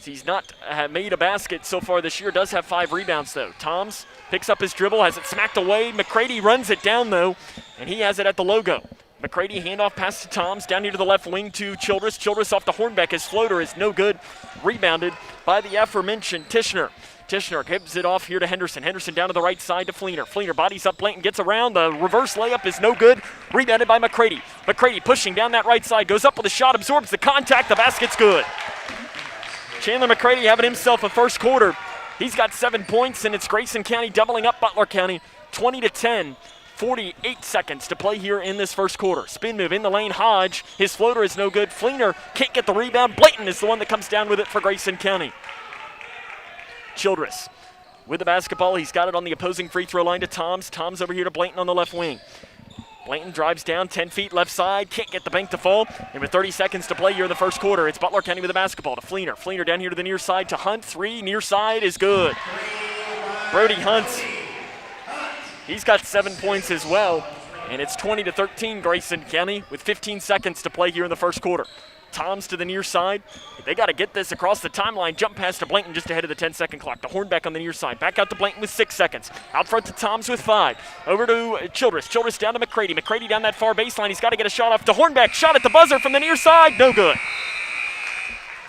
He's not made a basket so far this year. Does have 5 rebounds, though. Toms picks up his dribble, has it smacked away. McCready runs it down, though, and he has it at the logo. McCready handoff pass to Toms, down here to the left wing to Childress. Childress off the Hornbeck. His floater is no good. Rebounded by the aforementioned Tishner. Tishner gives it off here to Henderson. Henderson down to the right side to Fleener. Fleener bodies up Blanton, gets around. The reverse layup is no good. Rebounded by McCready. McCready pushing down that right side. Goes up with a shot, absorbs the contact. The basket's good. Chandler McCready having himself a first quarter. He's got 7 points, and it's Grayson County doubling up Butler County 20-10. 48 seconds to play here in this first quarter. Spin move in the lane, Hodge. His floater is no good. Fleener can't get the rebound. Blanton is the one that comes down with it for Grayson County. Childress with the basketball. He's got it on the opposing free throw line to Toms. Toms over here to Blanton on the left wing. Blanton drives down 10 feet left side, can't get the bank to fall. And with 30 seconds to play here in the first quarter, it's Butler County with the basketball to Fleener. Fleener down here to the near side to Hunt. 3, near side is good. Brody Hunt, he's got 7 points as well. And it's 20-13 Grayson County with 15 seconds to play here in the first quarter. Toms to the near side. They got to get this across the timeline. Jump pass to Blanton just ahead of the 10-second clock. To Hornbeck on the near side. Back out to Blanton with 6 seconds. Out front to Toms with 5. Over to Childress. Childress down to McCready. McCready down that far baseline. He's got to get a shot off to Hornbeck. Shot at the buzzer from the near side. No good.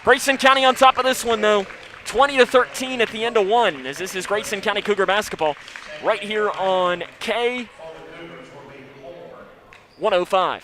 Grayson County on top of this one, though. 20-13 at the end of 1, as this is Grayson County Cougar basketball right here on K105.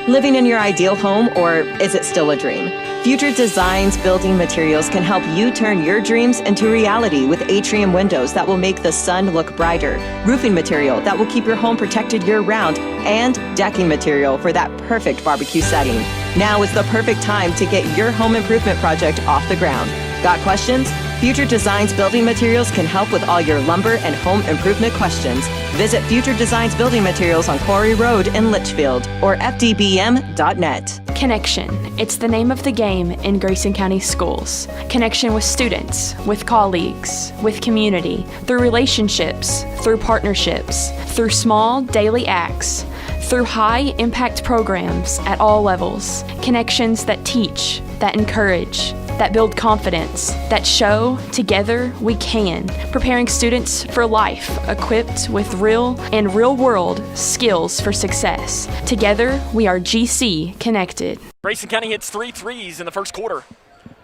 Living in your ideal home, or is it still a dream? Future Designs Building Materials can help you turn your dreams into reality with atrium windows that will make the sun look brighter, roofing material that will keep your home protected year-round, and decking material for that perfect barbecue setting. Now is the perfect time to get your home improvement project off the ground. Got questions? Future Designs Building Materials can help with all your lumber and home improvement questions. Visit Future Designs Building Materials on Quarry Road in Litchfield or fdbm.net. Connection. It's the name of the game in Grayson County schools. Connection with students, with colleagues, with community, through relationships, through partnerships, through small daily acts, through high-impact programs at all levels. Connections that teach, that encourage, that build confidence, that show together we can, preparing students for life, equipped with real and real-world skills for success. Together, we are GC Connected. Grayson County hits 3 threes in the first quarter,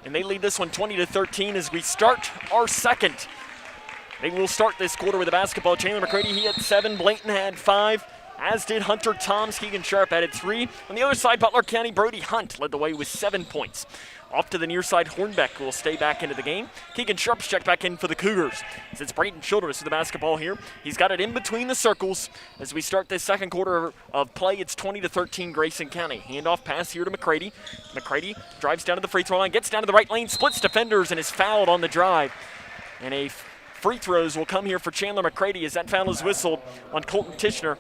and they lead this one 20-13 as we start our second. They will start this quarter with a basketball. Chandler McCready, he had 7. Blanton had 5. As did Hunter Toms. Keegan Sharp added 3. On the other side, Butler County, Brody Hunt led the way with 7 points. Off to the near side, Hornbeck will stay back into the game. Keegan Sharp's checked back in for the Cougars. As it's Braden Childress with the basketball here. He's got it in between the circles. As we start this second quarter of play, it's 20-13 Grayson County. Handoff pass here to McCready. McCready drives down to the free throw line, gets down to the right lane, splits defenders, and is fouled on the drive. And a free throws will come here for Chandler McCready as that foul is whistled on Colton Tishner.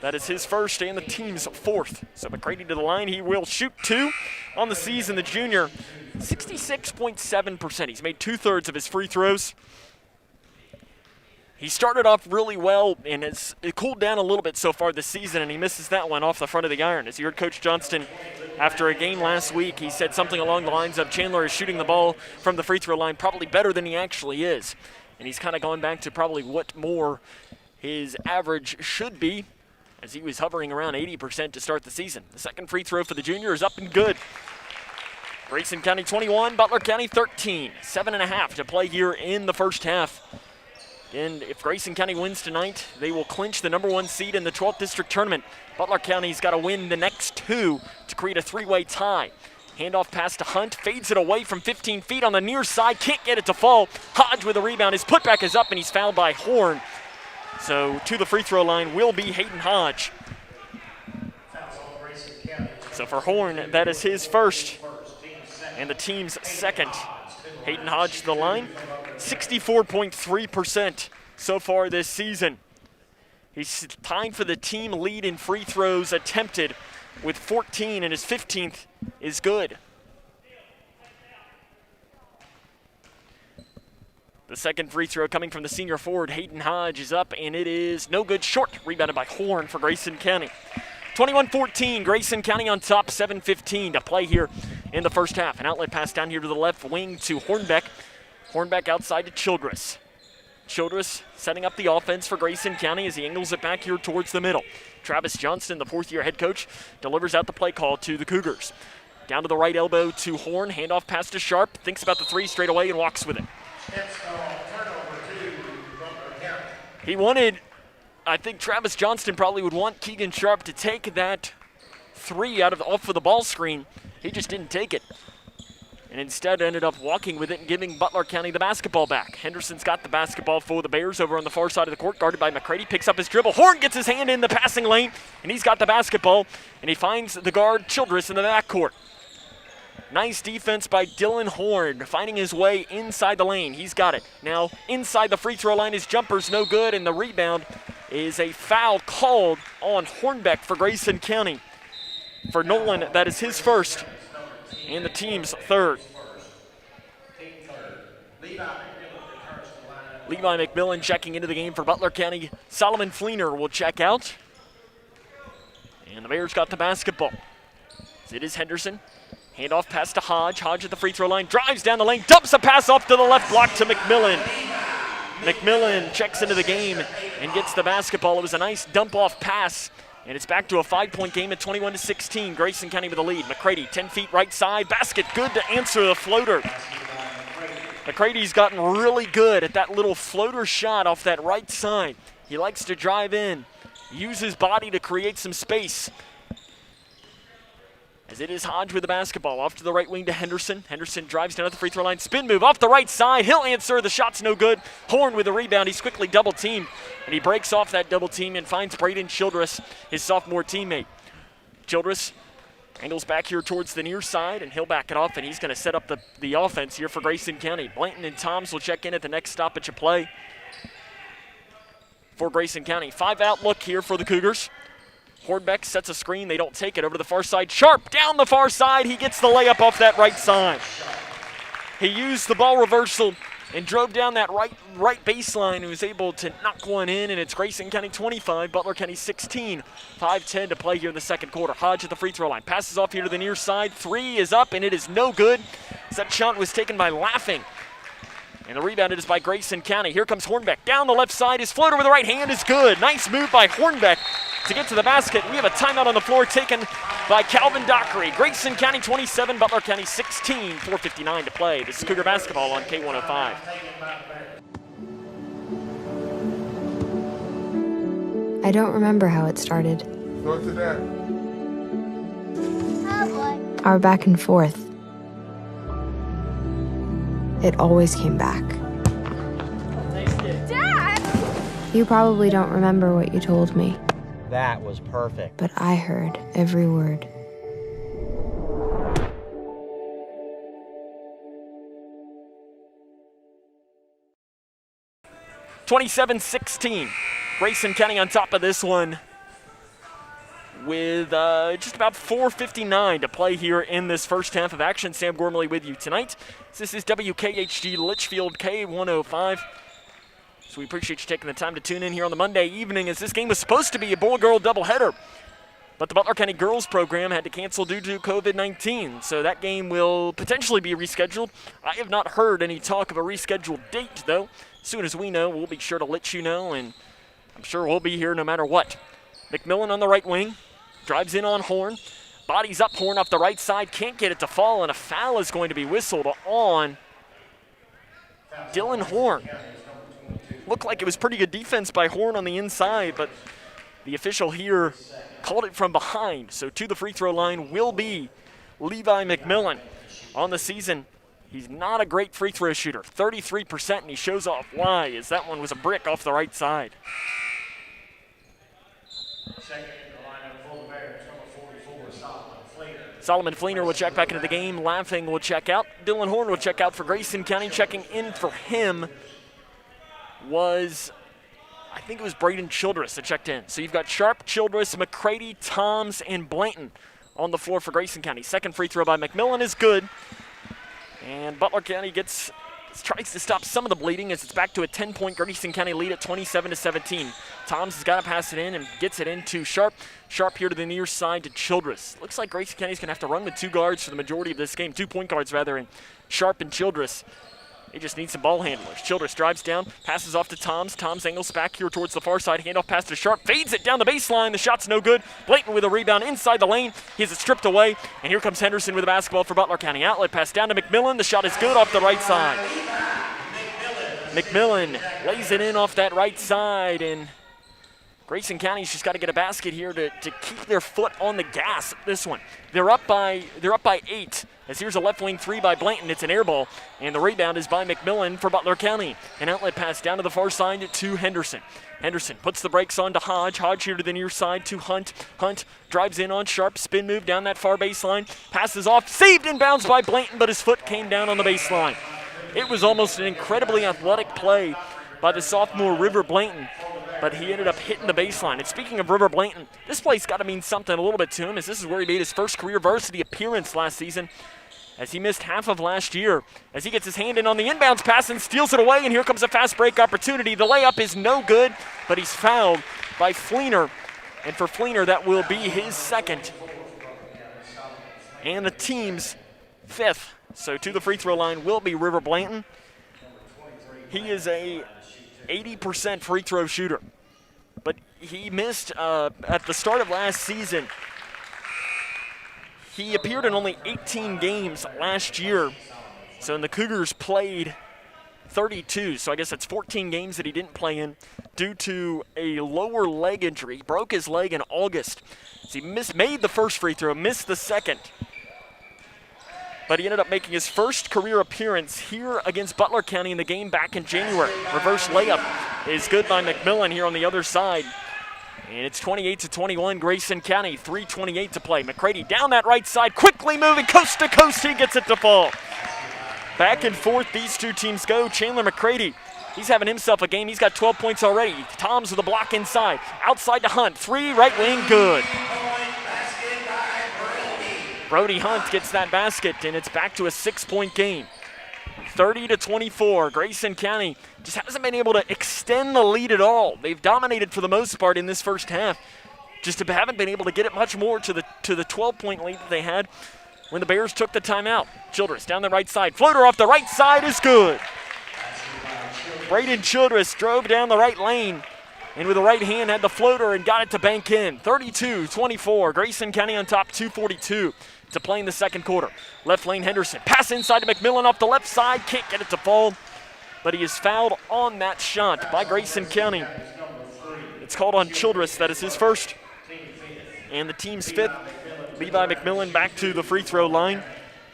That is his first and the team's 4th. So McCready to the line. He will shoot 2 on the season. The junior, 66.7%. He's made 2/3 of his free throws. He started off really well, and it cooled down a little bit so far this season, and he misses that one off the front of the iron. As you heard Coach Johnston after a game last week, he said something along the lines of Chandler is shooting the ball from the free throw line probably better than he actually is. And he's kind of gone back to probably what more his average should be, as he was hovering around 80% to start the season. The second free throw for the junior is up and good. Grayson County 21, Butler County 13. 7.5 to play here in the first half. And if Grayson County wins tonight, they will clinch the number 1 seed in the 12th district tournament. Butler County's got to win the next 2 to create a 3-way tie. Handoff pass to Hunt, fades it away from 15 feet on the near side, can't get it to fall. Hodge with a rebound, his putback is up and he's fouled by Horn. So to the free throw line will be Hayden Hodge. So for Horn, that is his first and the team's second. Hayden Hodge to the line, 64.3% so far this season. He's tied for the team lead in free throws attempted with 14, and his 15th is good. The second free throw coming from the senior forward, Hayden Hodge, is up, and it is no good. Short, rebounded by Horn for Grayson County. 21-14, Grayson County on top, 7:15 to play here in the first half. An outlet pass down here to the left wing to Hornbeck. Hornbeck outside to Childress. Childress setting up the offense for Grayson County as he angles it back here towards the middle. Travis Johnston, the fourth-year head coach, delivers out the play call to the Cougars. Down to the right elbow to Horn, handoff pass to Sharp, thinks about the three straight away and walks with it. He wanted, I think Travis Johnston probably would want Keegan Sharp to take that three off of the ball screen. He just didn't take it. And instead ended up walking with it and giving Butler County the basketball back. Henderson's got the basketball for the Bears over on the far side of the court, guarded by McCready, picks up his dribble. Horn gets his hand in the passing lane, and he's got the basketball, and he finds the guard Childress in the backcourt. Nice defense by Dylan Horn, finding his way inside the lane. He's got it. Now inside the free throw line, his jumper's no good, and the rebound is a foul called on Hornbeck for Grayson County. For Nolan, that is his first and the team's third. Levi McMillan checking into the game for Butler County. Solomon Fleener will check out. And the Bears got the basketball. It is Henderson. Handoff pass to Hodge. Hodge at the free throw line. Drives down the lane. Dumps a pass off to the left block to McMillan. McMillan checks into the game and gets the basketball. It was a nice dump-off pass. And it's back to a 5-point game at 21-16. Grayson County with the lead. McCready, 10 feet right side. Basket good to answer the floater. McCready's gotten really good at that little floater shot off that right side. He likes to drive in, use his body to create some space. As it is Hodge with the basketball. Off to the right wing to Henderson. Henderson drives down at the free throw line. Spin move off the right side. He'll answer. The shot's no good. Horn with the rebound. He's quickly double teamed. And he breaks off that double team and finds Braden Childress, his sophomore teammate. Childress angles back here towards the near side, and he'll back it off, and he's going to set up the offense here for Grayson County. Blanton and Toms will check in at the next stoppage of play for Grayson County. 5-out look here for the Cougars. Hornbeck sets a screen. They don't take it. Over to the far side. Sharp down the far side. He gets the layup off that right side. He used the ball reversal and drove down that right baseline and was able to knock one in, and it's Grayson County 25, Butler County 16. 5:10 to play here in the second quarter. Hodge at the free throw line. Passes off here to the near side. Three is up, and it is no good. That shot was taken by Laughing. And the rebound is by Grayson County. Here comes Hornbeck. Down the left side. His floater with the right hand is good. Nice move by Hornbeck to get to the basket. We have a timeout on the floor taken by Calvin Dockery. Grayson County 27, Butler County 16. 4:59 to play. This is Cougar basketball on K105. I don't remember how it started. Go to that. Our back and forth. It always came back. Dad! You probably don't remember what you told me, That was perfect. but I heard every word. (27-16). Grayson County on top of this one with just about 4:59 to play here in this first half of action. Sam Gormley with you tonight. This is WKHG Litchfield K105. So we appreciate you taking the time to tune in here on the Monday evening, as this game was supposed to be a boy-girl doubleheader. But the Butler County girls program had to cancel due to COVID-19, so that game will potentially be rescheduled. I have not heard any talk of a rescheduled date, though. As soon as we know, we'll be sure to let you know, and I'm sure we'll be here no matter what. McMillan on the right wing, drives in on Horn, bodies up Horn off the right side, can't get it to fall, and a foul is going to be whistled on Dylan Horn. Looked like it was pretty good defense by Horn on the inside, but the official here called it from behind. So to the free throw line will be Levi McMillan. On the season, he's not a great free throw shooter, 33%, and he shows off why, as that one was a brick off the right side. Solomon Fleener will check back into the game. Laughing will check out. Dylan Horn will check out for Grayson County. Checking in for him was, I think it was Braden Childress that checked in. So you've got Sharp, Childress, McCready, Toms, and Blanton on the floor for Grayson County. Second free throw by McMillan is good. And Butler County tries to stop some of the bleeding as it's back to a 10-point Grayson County lead at 27-17. Toms has got to pass it in and gets it into Sharp. Sharp here to the near side to Childress. Looks like Grayson County's going to have to run with two guards for the majority of this game. 2 point guards, rather, and Sharp and Childress. They just need some ball handlers. Childress drives down, passes off to Toms. Toms angles back here towards the far side. Handoff pass to Sharp. Fades it down the baseline. The shot's no good. Blanton with a rebound inside the lane. He has it stripped away. And here comes Henderson with a basketball for Butler County. Outlet pass down to McMillan. The shot is good off the right side. McMillan lays it in off that right side. And Grayson County's just got to get a basket here to keep their foot on the gas this one. They're up by 8. As here's a left wing three by Blanton. It's an air ball, and the rebound is by McMillan for Butler County. An outlet pass down to the far side to Henderson. Henderson puts the brakes on to Hodge. Hodge here to the near side to Hunt. Hunt drives in on Sharp. Spin move down that far baseline. Passes off. Saved in bounds by Blanton, but his foot came down on the baseline. It was almost an incredibly athletic play by the sophomore River Blanton, but he ended up hitting the baseline. And speaking of River Blanton, this play's got to mean something a little bit to him, as this is where he made his first career varsity appearance last season, as he missed half of last year. As he gets his hand in on the inbounds pass and steals it away, and here comes a fast break opportunity. The layup is no good, but he's fouled by Fleener, and for Fleener, that will be his second and the team's 5th. So to the free throw line will be River Blanton. He is a 80% free throw shooter, but he missed at the start of last season. He appeared in only 18 games last year, so the Cougars played 32, so I guess that's 14 games that he didn't play in due to a lower leg injury. He broke his leg in August, so he made the first free throw, missed the second, but he ended up making his first career appearance here against Butler County in the game back in January. Reverse layup is good by McMillan here on the other side. And it's 28-21, Grayson County, 3:28 to play. McCready down that right side, quickly moving coast to coast, he gets it to fall. Back and forth these two teams go. Chandler McCready, he's having himself a game. He's got 12 points already. Toms with a block inside. Outside to Hunt, 3, right wing, good. Brody Hunt gets that basket, and it's back to a 6-point game. 30-24. Grayson County just hasn't been able to extend the lead at all. They've dominated for the most part in this first half. Just haven't been able to get it much more to the 12-point lead that they had when the Bears took the timeout. Childress down the right side. Floater off the right side is good. Braden Childress drove down the right lane, and with the right hand had the floater and got it to bank in. 32-24. Grayson County on top, 2:42 to play in the second quarter. Left lane Henderson. Pass inside to McMillan off the left side. Can't get it to fall, but he is fouled on that shot by Grayson County. It's called on Childress. That is his first and the team's 5th. Levi McMillan back to the free throw line.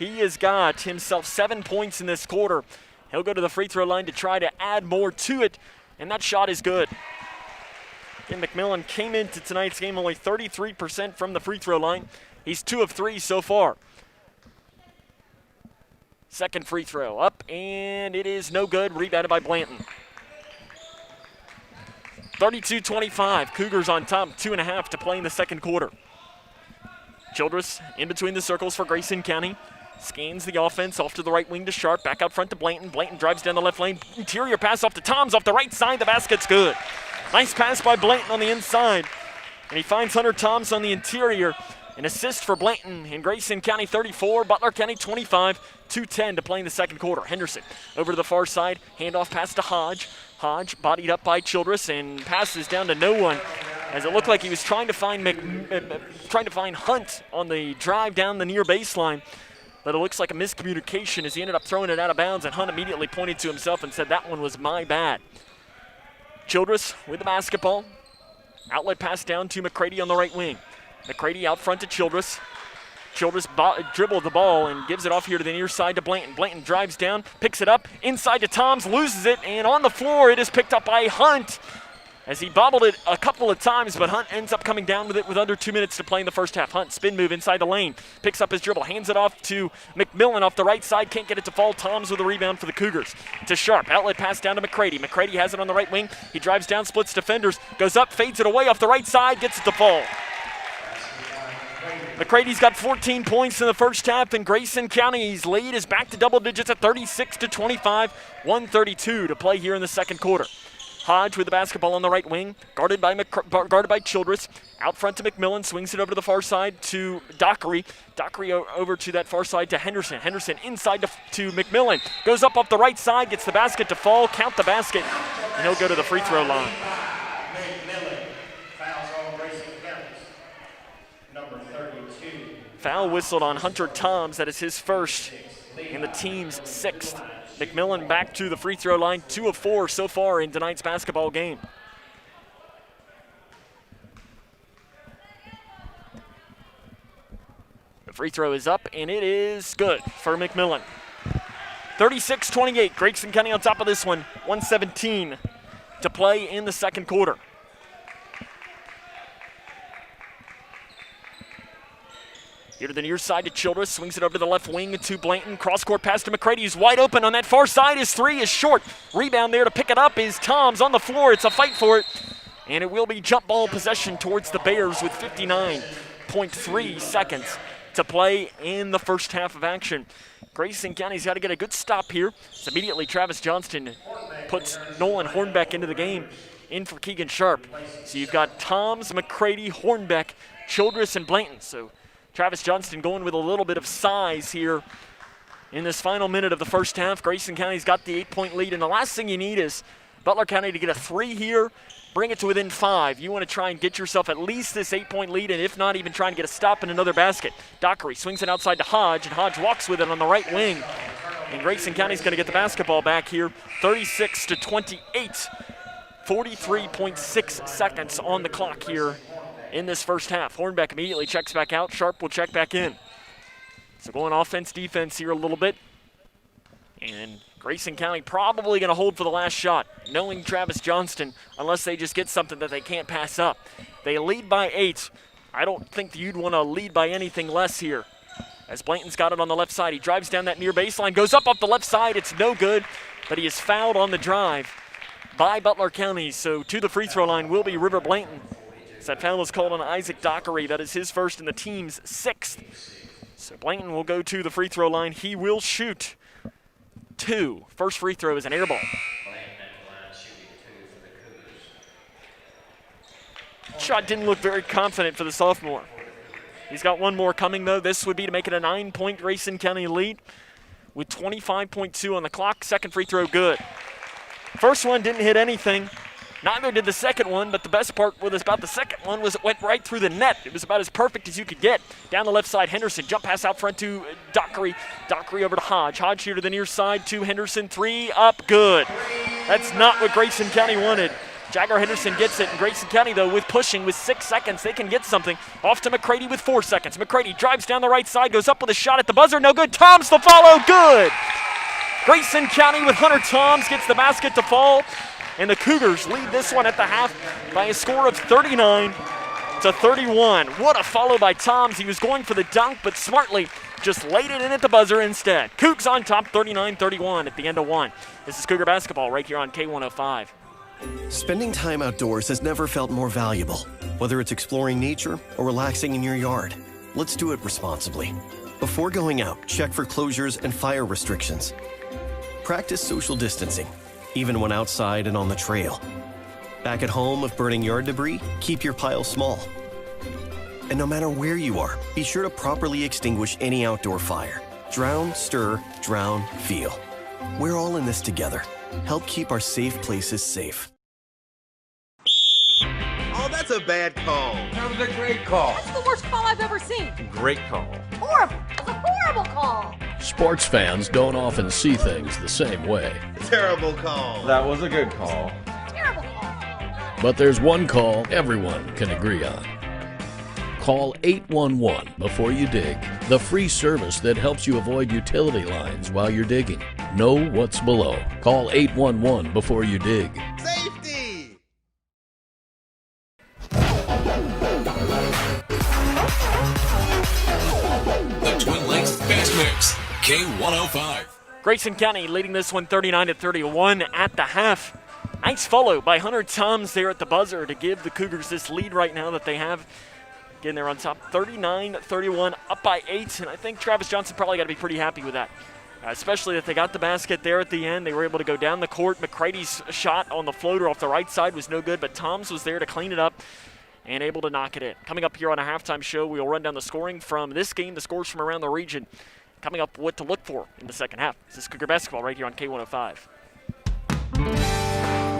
He has got himself 7 points in this quarter. He'll go to the free throw line to try to add more to it, and that shot is good. Again, McMillan came into tonight's game only 33% from the free throw line. He's 2 of 3 so far. Second free throw up, and it is no good. Rebounded by Blanton. 32-25. Cougars on top, 2.5 to play in the second quarter. Childress in between the circles for Grayson County. Scans the offense off to the right wing to Sharp. Back out front to Blanton. Blanton drives down the left lane. Interior pass off to Toms off the right side. The basket's good. Nice pass by Blanton on the inside. And he finds Hunter Toms on the interior. An assist for Blanton in Grayson County 34, Butler County 25, 2:10 to play in the second quarter. Henderson over to the far side. Handoff pass to Hodge. Hodge bodied up by Childress and passes down to no one, as it looked like he was trying to find Hunt on the drive down the near baseline. But it looks like a miscommunication as he ended up throwing it out of bounds, and Hunt immediately pointed to himself and said, "That one was my bad." Childress with the basketball. Outlet pass down to McCready on the right wing. McCready out front to Childress. Childress dribbled the ball and gives it off here to the near side to Blanton. Blanton drives down, picks it up, inside to Toms, loses it, and on the floor it is picked up by Hunt as he bobbled it a couple of times, but Hunt ends up coming down with it with under 2 minutes to play in the first half. Hunt, spin move inside the lane, picks up his dribble, hands it off to McMillan off the right side, can't get it to fall. Toms with a rebound for the Cougars. To Sharp, outlet pass down to McCready. McCready has it on the right wing. He drives down, splits defenders, goes up, fades it away off the right side, gets it to fall. McCready's got 14 points in the first half, and Grayson County's lead is back to double digits at 36-25, 1:32 to play here in the second quarter. Hodge with the basketball on the right wing, guarded by Childress. Out front to McMillan, swings it over to the far side to Dockery. Dockery over to that far side to Henderson. Henderson inside to McMillan. Goes up off the right side, gets the basket to fall, count the basket, and he'll go to the free throw line. Foul whistled on Hunter Toms. That is his first and the team's sixth. McMillan back to the free throw line, 2 of 4 so far in tonight's basketball game. The free throw is up, and it is good for McMillan. 36-28, Grayson County on top of this one, 1:17 to play in the second quarter. Here to the near side to Childress, swings it over to the left wing to Blanton. Cross-court pass to McCready. He's wide open on that far side. His three is short. Rebound there to pick it up is Toms on the floor. It's a fight for it, and it will be jump ball possession towards the Bears with 59.3 seconds to play in the first half of action. Grayson County's got to get a good stop here. It's immediately Travis Johnston puts Nolan Hornbeck into the game, in for Keegan Sharp. So you've got Toms, McCready, Hornbeck, Childress, and Blanton. So Travis Johnston going with a little bit of size here in this final minute of the first half. Grayson County's got the 8-point lead, and the last thing you need is Butler County to get a 3 here, bring it to within 5. You want to try and get yourself at least this 8-point lead, and if not, even trying to get a stop in another basket. Dockery swings it outside to Hodge, and Hodge walks with it on the right wing. And Grayson County's going to get the basketball back here, 36-28, 43.6 seconds on the clock here in this first half. Hornbeck immediately checks back out. Sharp will check back in. So going offense, defense here a little bit. And Grayson County probably going to hold for the last shot, knowing Travis Johnston, unless they just get something that they can't pass up. They lead by 8. I don't think you'd want to lead by anything less here. As Blanton's got it on the left side. He drives down that near baseline, goes up the left side. It's no good, but he is fouled on the drive by Butler County. So to the free throw line will be River Blanton. That foul is called on Isaac Dockery. That is his first and the team's 6th. So Blanton will go to the free throw line. He will shoot 2. First free throw is an air ball. Shot didn't look very confident for the sophomore. He's got one more coming, though. This would be to make it a 9-point Grayson County lead with 25.2 on the clock. Second free throw good. First one didn't hit anything. Neither did the second one, but the best part about the second one was it went right through the net. It was about as perfect as you could get. Down the left side, Henderson, jump pass out front to Dockery. Dockery over to Hodge. Hodge here to the near side to Henderson. 3 up, good. That's not what Grayson County wanted. Jagger Henderson gets it, and Grayson County, though, with 6 seconds, they can get something. Off to McCready with 4 seconds. McCready drives down the right side, goes up with a shot at the buzzer. No good. Toms the follow, good. Grayson County with Hunter Toms gets the basket to fall. And the Cougars lead this one at the half by a score of 39-31. What a follow by Toms. He was going for the dunk, but smartly just laid it in at the buzzer instead. Cougs on top, 39-31 at the end of 1. This is Cougar basketball right here on K105. Spending time outdoors has never felt more valuable. Whether it's exploring nature or relaxing in your yard, let's do it responsibly. Before going out, check for closures and fire restrictions. Practice social distancing, even when outside and on the trail. Back at home, if burning yard debris, keep your pile small. And no matter where you are, be sure to properly extinguish any outdoor fire. Drown, stir, drown, feel. We're all in this together. Help keep our safe places safe. Oh, that's a bad call. That was a great call. That's the worst call I've ever seen. Great call. Horrible. That's a horrible call. Sports fans don't often see things the same way. Terrible call. That was a good call. Terrible call. But there's one call everyone can agree on. Call 811 before you dig, the free service that helps you avoid utility lines while you're digging. Know what's below. Call 811 before you dig. Safety! The Twin Lakes Fast Mix, K105. Grayson County leading this one 39-31 at the half. Nice follow by Hunter Toms there at the buzzer to give the Cougars this lead right now that they have. Again, they're on top 39-31, up by 8, and I think Travis Johnston probably got to be pretty happy with that. Especially that they got the basket there at the end. They were able to go down the court. McCrady's shot on the floater off the right side was no good, but Toms was there to clean it up and able to knock it in. Coming up here on a halftime show, we will run down the scoring from this game, the scores from around the region. Coming up, what to look for in the second half. This is Cougar basketball right here on K105.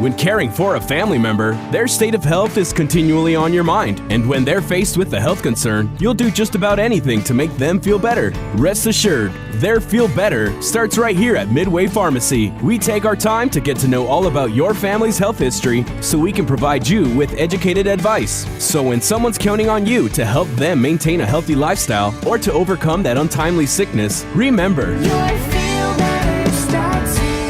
When caring for a family member, their state of health is continually on your mind. And when they're faced with a health concern, you'll do just about anything to make them feel better. Rest assured, their feel better starts right here at Midway Pharmacy. We take our time to get to know all about your family's health history so we can provide you with educated advice. So when someone's counting on you to help them maintain a healthy lifestyle or to overcome that untimely sickness, remember,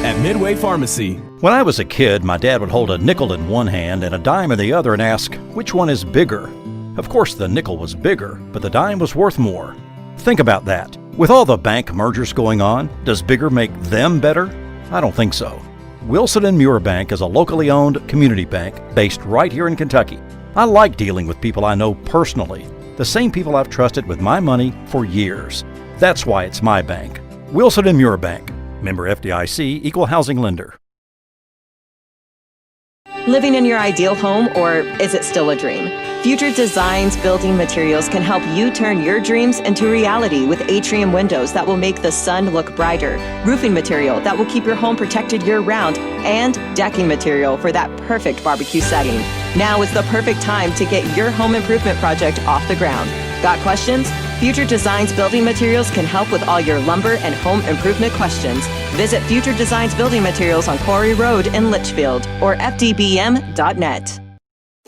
at Midway Pharmacy. When I was a kid, my dad would hold a nickel in one hand and a dime in the other and ask, which one is bigger? Of course, the nickel was bigger, but the dime was worth more. Think about that. With all the bank mergers going on, does bigger make them better? I don't think so. Wilson & Muir Bank is a locally owned community bank based right here in Kentucky. I like dealing with people I know personally, the same people I've trusted with my money for years. That's why it's my bank. Wilson & Muir Bank. Member FDIC, Equal Housing Lender. Living in your ideal home, or is it still a dream? Future Designs Building Materials can help you turn your dreams into reality with atrium windows that will make the sun look brighter, roofing material that will keep your home protected year-round, and decking material for that perfect barbecue setting. Now is the perfect time to get your home improvement project off the ground. Got questions? Future Designs Building Materials can help with all your lumber and home improvement questions. Visit Future Designs Building Materials on Quarry Road in Litchfield or fdbm.net.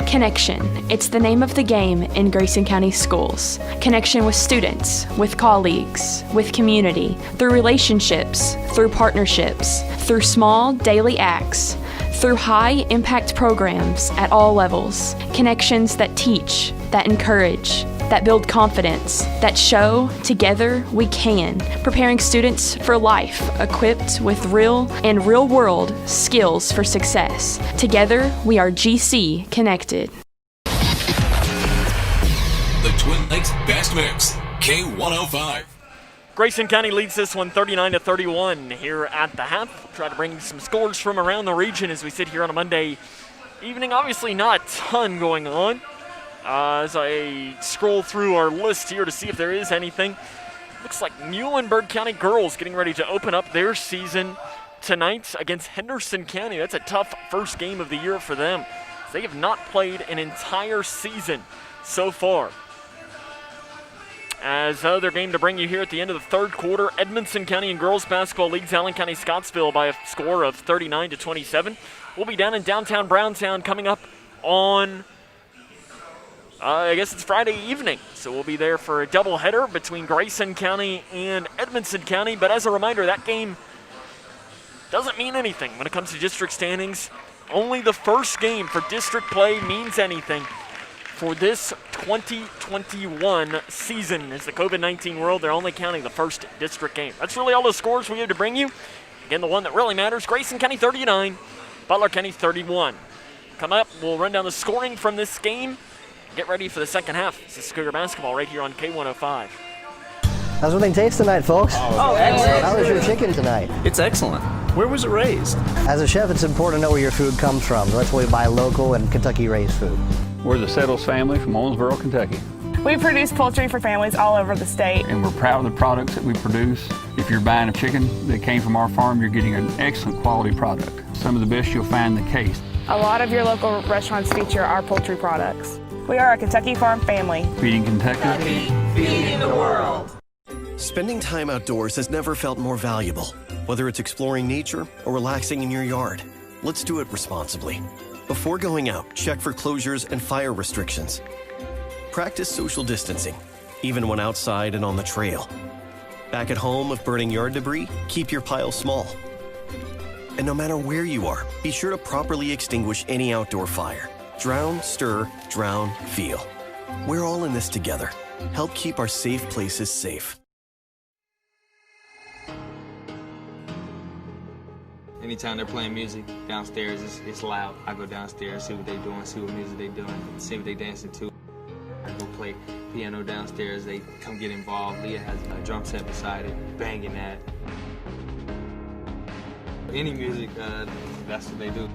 Connection. It's the name of the game in Grayson County schools. Connection with students, with colleagues, with community, through relationships, through partnerships, through small daily acts, through high-impact programs at all levels. Connections that teach, that encourage, that build confidence, that show together we can, preparing students for life, equipped with real and real-world skills for success. Together, we are GC Connected. The Twin Lakes Fast Mix, K105. Grayson County leads this one 39-31 here at the half. We'll try to bring some scores from around the region as we sit here on a Monday evening. Obviously not a ton going on. As I scroll through our list here to see if there is anything. Looks like Muhlenberg County girls getting ready to open up their season tonight against Henderson County. That's a tough first game of the year for them. They have not played an entire season so far. As their game to bring you here at the end of the third quarter, Edmondson County and girls basketball leads Allen County Scottsville by a score of 39-27. We'll be down in downtown Brownstown coming up on I guess it's Friday evening, so we'll be there for a doubleheader between Grayson County and Edmondson County. But as a reminder, that game doesn't mean anything when it comes to district standings. Only the first game for district play means anything for this 2021 season. As the COVID-19 world, they're only counting the first district game. That's really all the scores we have to bring you. Again, the one that really matters, Grayson County 39, Butler County 31. Coming up, we'll run down the scoring from this game. Get ready for the second half. This is Cougar basketball right here on K105. How's everything taste tonight, folks? Excellent. How was your chicken tonight? It's excellent. Where was it raised? As a chef, it's important to know where your food comes from. That's why we buy local and Kentucky-raised food. We're the Settles family from Owensboro, Kentucky. We produce poultry for families all over the state. And we're proud of the products that we produce. If you're buying a chicken that came from our farm, you're getting an excellent quality product. Some of the best you'll find in the case. A lot of your local restaurants feature our poultry products. We are a Kentucky farm family. Feeding Kentucky. Feeding the world. Spending time outdoors has never felt more valuable. Whether it's exploring nature or relaxing in your yard, let's do it responsibly. Before going out, check for closures and fire restrictions. Practice social distancing, even when outside and on the trail. Back at home, if burning yard debris, keep your pile small. And no matter where you are, be sure to properly extinguish any outdoor fire. Drown, stir, drown, feel. We're all in this together. Help keep our safe places safe. Anytime they're playing music downstairs, it's loud. I go downstairs, see what they're doing, see what music they're doing, see what they're dancing to. I go play piano downstairs, they come get involved. Leah has a drum set beside it, banging that. Any music, that's what they do.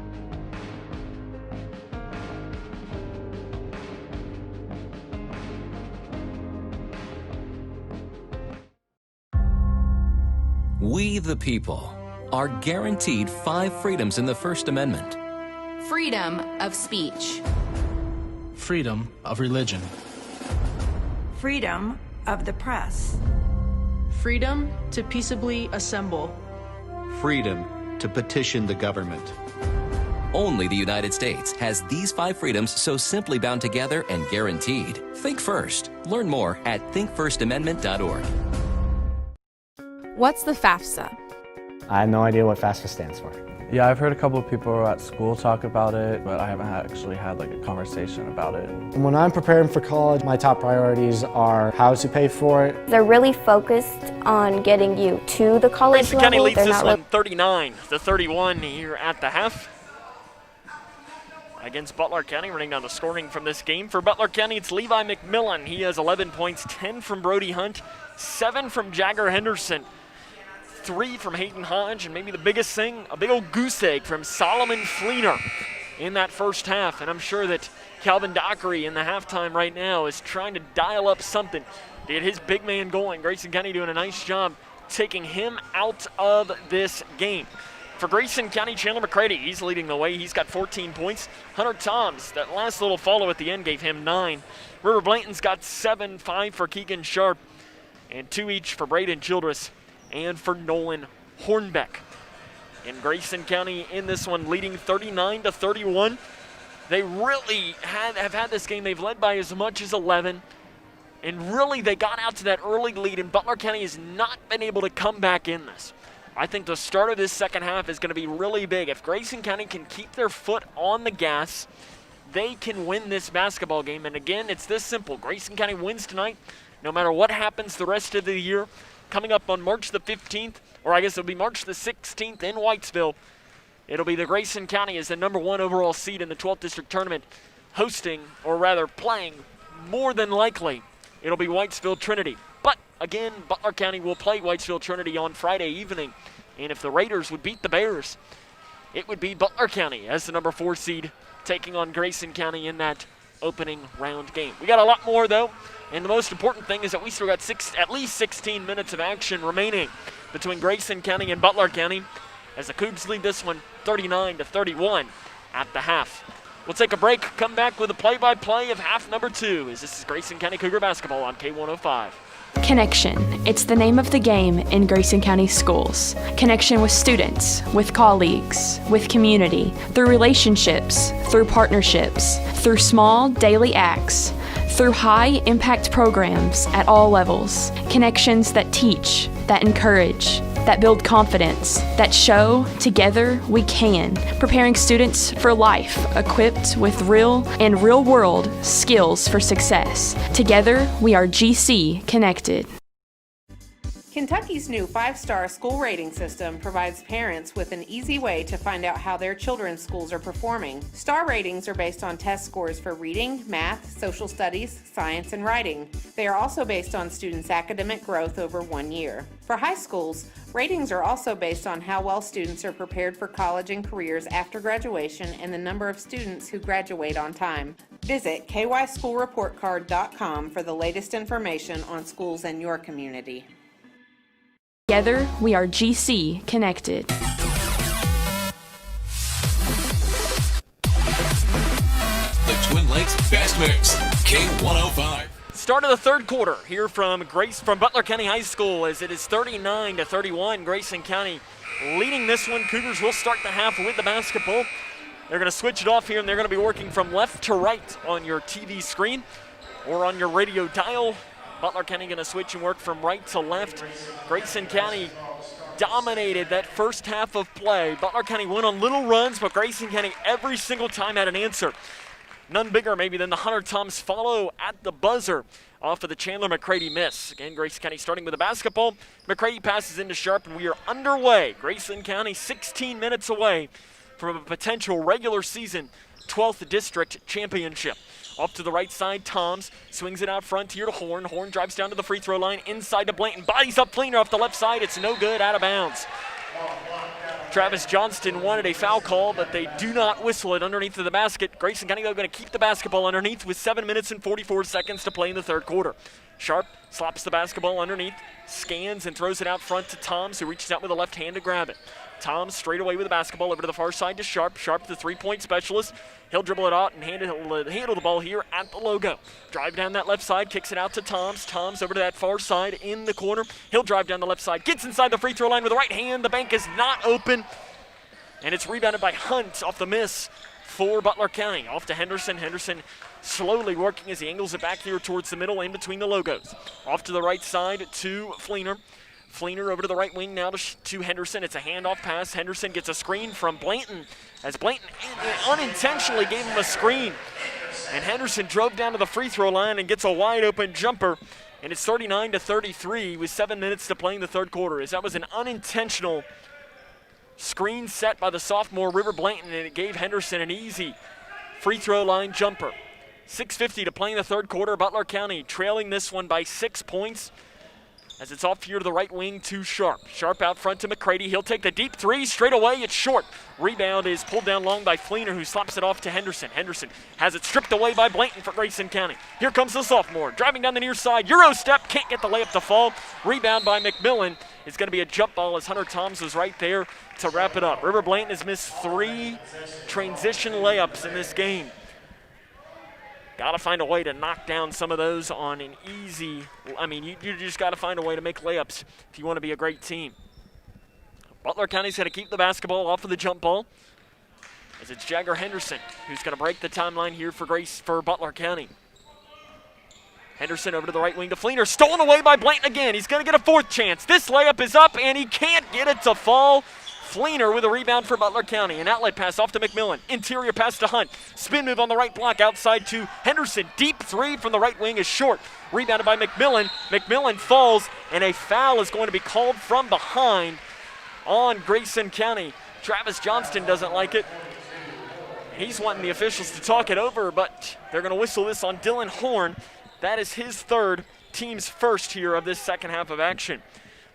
We the people are guaranteed 5 freedoms in the First Amendment. Freedom of speech. Freedom of religion. Freedom of the press. Freedom to peaceably assemble. Freedom to petition the government. Only the United States has these 5 freedoms so simply bound together and guaranteed. Think first. Learn more at thinkfirstamendment.org. What's the Fafsa? I have no idea what Fafsa stands for. Yeah, I've heard a couple of people at school talk about it, but I haven't actually had like a conversation about it. When I'm preparing for college, my top priorities are how to pay for it. They're really focused on getting you to the college Grayson level. County leads They're this not one 39-31 here at the half. Against Butler County, running down the scoring from this game. For Butler County, it's Levi McMillan. He has 11 points, 10 from Brody Hunt, 7 from Jagger Henderson, 3 from Hayden Hodge, and maybe the biggest thing, a big old goose egg from Solomon Fleener in that first half. And I'm sure that Calvin Dockery in the halftime right now is trying to dial up something to get his big man going. Grayson County doing a nice job taking him out of this game. For Grayson County, Chandler McCready, he's leading the way. He's got 14 points. Hunter Toms, that last little follow at the end gave him 9. River Blanton's got 7, 5 for Keegan Sharp, and 2 each for Braden Childress and for Nolan Hornbeck. And Grayson County in this one leading 39-31. They really have had this game. They've led by as much as 11. And really they got out to that early lead, and Butler County has not been able to come back in this. I think the start of this second half is going to be really big. If Grayson County can keep their foot on the gas, they can win this basketball game. And again, it's this simple. Grayson County wins tonight, no matter what happens the rest of the year. Coming up on March the 15th, or I guess it'll be March the 16th in Whitesville, it'll be the Grayson County as the #1 overall seed in the 12th District Tournament, hosting, or rather playing, more than likely, it'll be Whitesville Trinity. But again, Butler County will play Whitesville Trinity on Friday evening, and if the Raiders would beat the Bears, it would be Butler County as the #4 seed taking on Grayson County in that opening round game. We got a lot more though. And the most important thing is that we still got at least 16 minutes of action remaining between Grayson County and Butler County as the Cougs lead this one 39-31 at the half. We'll take a break, come back with a play-by-play of half number 2 as this is Grayson County Cougar basketball on K105. Connection. It's the name of the game in Grayson County schools. Connection with students, with colleagues, with community, through relationships, through partnerships, through small daily acts, through high-impact programs at all levels. Connections that teach, that encourage, that build confidence, that show together we can, preparing students for life, equipped with real and real-world skills for success. Together, we are GC Connected. Kentucky's new 5-star school rating system provides parents with an easy way to find out how their children's schools are performing. Star ratings are based on test scores for reading, math, social studies, science, and writing. They are also based on students' academic growth over 1 year. For high schools, ratings are also based on how well students are prepared for college and careers after graduation and the number of students who graduate on time. Visit kyschoolreportcard.com for the latest information on schools in your community. Together, we are GC Connected. The Twin Lakes Best Mix, K105. Start of the third quarter here from Butler County High School as it is 39-31. Grayson County leading this one. Cougars will start the half with the basketball. They're going to switch it off here, and they're going to be working from left to right on your TV screen or on your radio dial. Butler County going to switch and work from right to left. Grayson County dominated that first half of play. Butler County went on little runs, but Grayson County every single time had an answer. None bigger maybe than the Hunter Thomas follow at the buzzer off of the Chandler McCready miss. Again, Grayson County starting with the basketball. McCready passes into Sharp, and we are underway. Grayson County 16 minutes away from a potential regular season 12th District Championship. Off to the right side, Toms swings it out front here to Horn. Horn drives down to the free throw line, inside to Blanton. Bodies up Fleener off the left side. It's no good, out of bounds. Travis Johnston wanted a foul call, but they do not whistle it underneath of the basket. Grayson County, though, going to keep the basketball underneath with 7 minutes and 44 seconds to play in the third quarter. Sharp slaps the basketball underneath, scans and throws it out front to Toms, who reaches out with a left hand to grab it. Toms straight away with the basketball over to the far side to Sharp. Sharp, the three-point specialist. He'll dribble it out and handle the ball here at the logo. Drive down that left side, kicks it out to Toms. Toms over to that far side in the corner. He'll drive down the left side, gets inside the free throw line with the right hand. The bank is not open, and it's rebounded by Hunt off the miss for Butler County. Off to Henderson. Henderson slowly working as he angles it back here towards the middle in between the logos. Off to the right side to Fleener. Fleener over to the right wing now to Henderson. It's a handoff pass. Henderson gets a screen from Blanton as Blanton unintentionally gave him a screen. And Henderson drove down to the free throw line and gets a wide open jumper. And it's 39-33 with 7 minutes to play in the third quarter. As that was an unintentional screen set by the sophomore River Blanton, and it gave Henderson an easy free throw line jumper. 6:50 to play in the third quarter. Butler County trailing this one by 6 points. As it's off here to the right wing to Sharp. Sharp out front to McCready. He'll take the deep three straight away. It's short. Rebound is pulled down long by Fleener, who slaps it off to Henderson. Henderson has it stripped away by Blanton for Grayson County. Here comes the sophomore. Driving down the near side. Euro step. Can't get the layup to fall. Rebound by McMillan. It's going to be a jump ball as Hunter Toms was right there to wrap it up. River Blanton has missed 3 transition layups in this game. Got to find a way to knock down some of those on an easy, you just got to find a way to make layups if you want to be a great team. Butler County's going to keep the basketball off of the jump ball as it's Jagger Henderson who's going to break the timeline here for Butler County. Henderson over to the right wing to Fleener, stolen away by Blanton again. He's going to get a 4th chance. This layup is up and he can't get it to fall. Fleener with a rebound for Butler County. An outlet pass off to McMillan. Interior pass to Hunt. Spin move on the right block outside to Henderson. Deep three from the right wing is short. Rebounded by McMillan. McMillan falls, and a foul is going to be called from behind on Grayson County. Travis Johnston doesn't like it. He's wanting the officials to talk it over, but they're going to whistle this on Dylan Horn. That is his third, team's first here of this second half of action.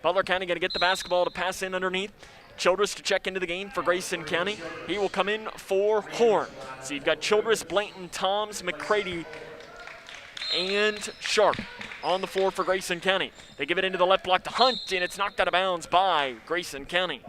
Butler County going to get the basketball to pass in underneath. Childress to check into the game for Grayson County. He will come in for Horn. So you've got Childress, Blanton, Toms, McCready, and Sharp on the floor for Grayson County. They give it into the left block to Hunt, and it's knocked out of bounds by Grayson County.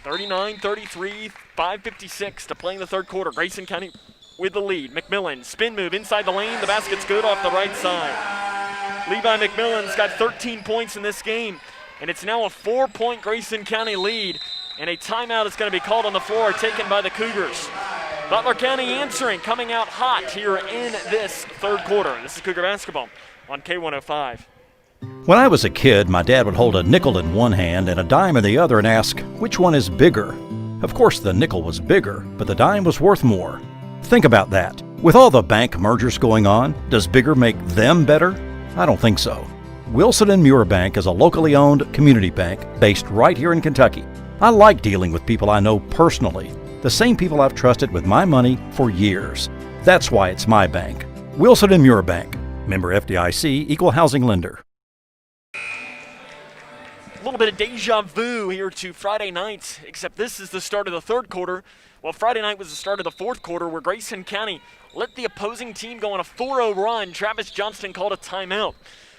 (39-33), 5:56 to play in the third quarter. Grayson County with the lead. McMillan, spin move inside the lane. The basket's good off the right side. Levi McMillan's got 13 points in this game, and it's now a 4-point Grayson County lead, and a timeout is going to be called on the floor, taken by the Cougars. Butler County answering, coming out hot here in this third quarter. This is Cougar basketball on K105. When I was a kid, my dad would hold a nickel in one hand and a dime in the other and ask, which one is bigger? Of course, the nickel was bigger, but the dime was worth more. Think about that. With all the bank mergers going on, does bigger make them better? I don't think so. Wilson & Muir Bank is a locally owned community bank based right here in Kentucky. I like dealing with people I know personally, the same people I've trusted with my money for years. That's why it's my bank. Wilson & Muir Bank. Member FDIC, Equal Housing Lender. A little bit of deja vu here to Friday night, except this is the start of the third quarter. Well, Friday night was the start of the fourth quarter where Grayson County let the opposing team go on a 4-0 run. Travis Johnston called a timeout.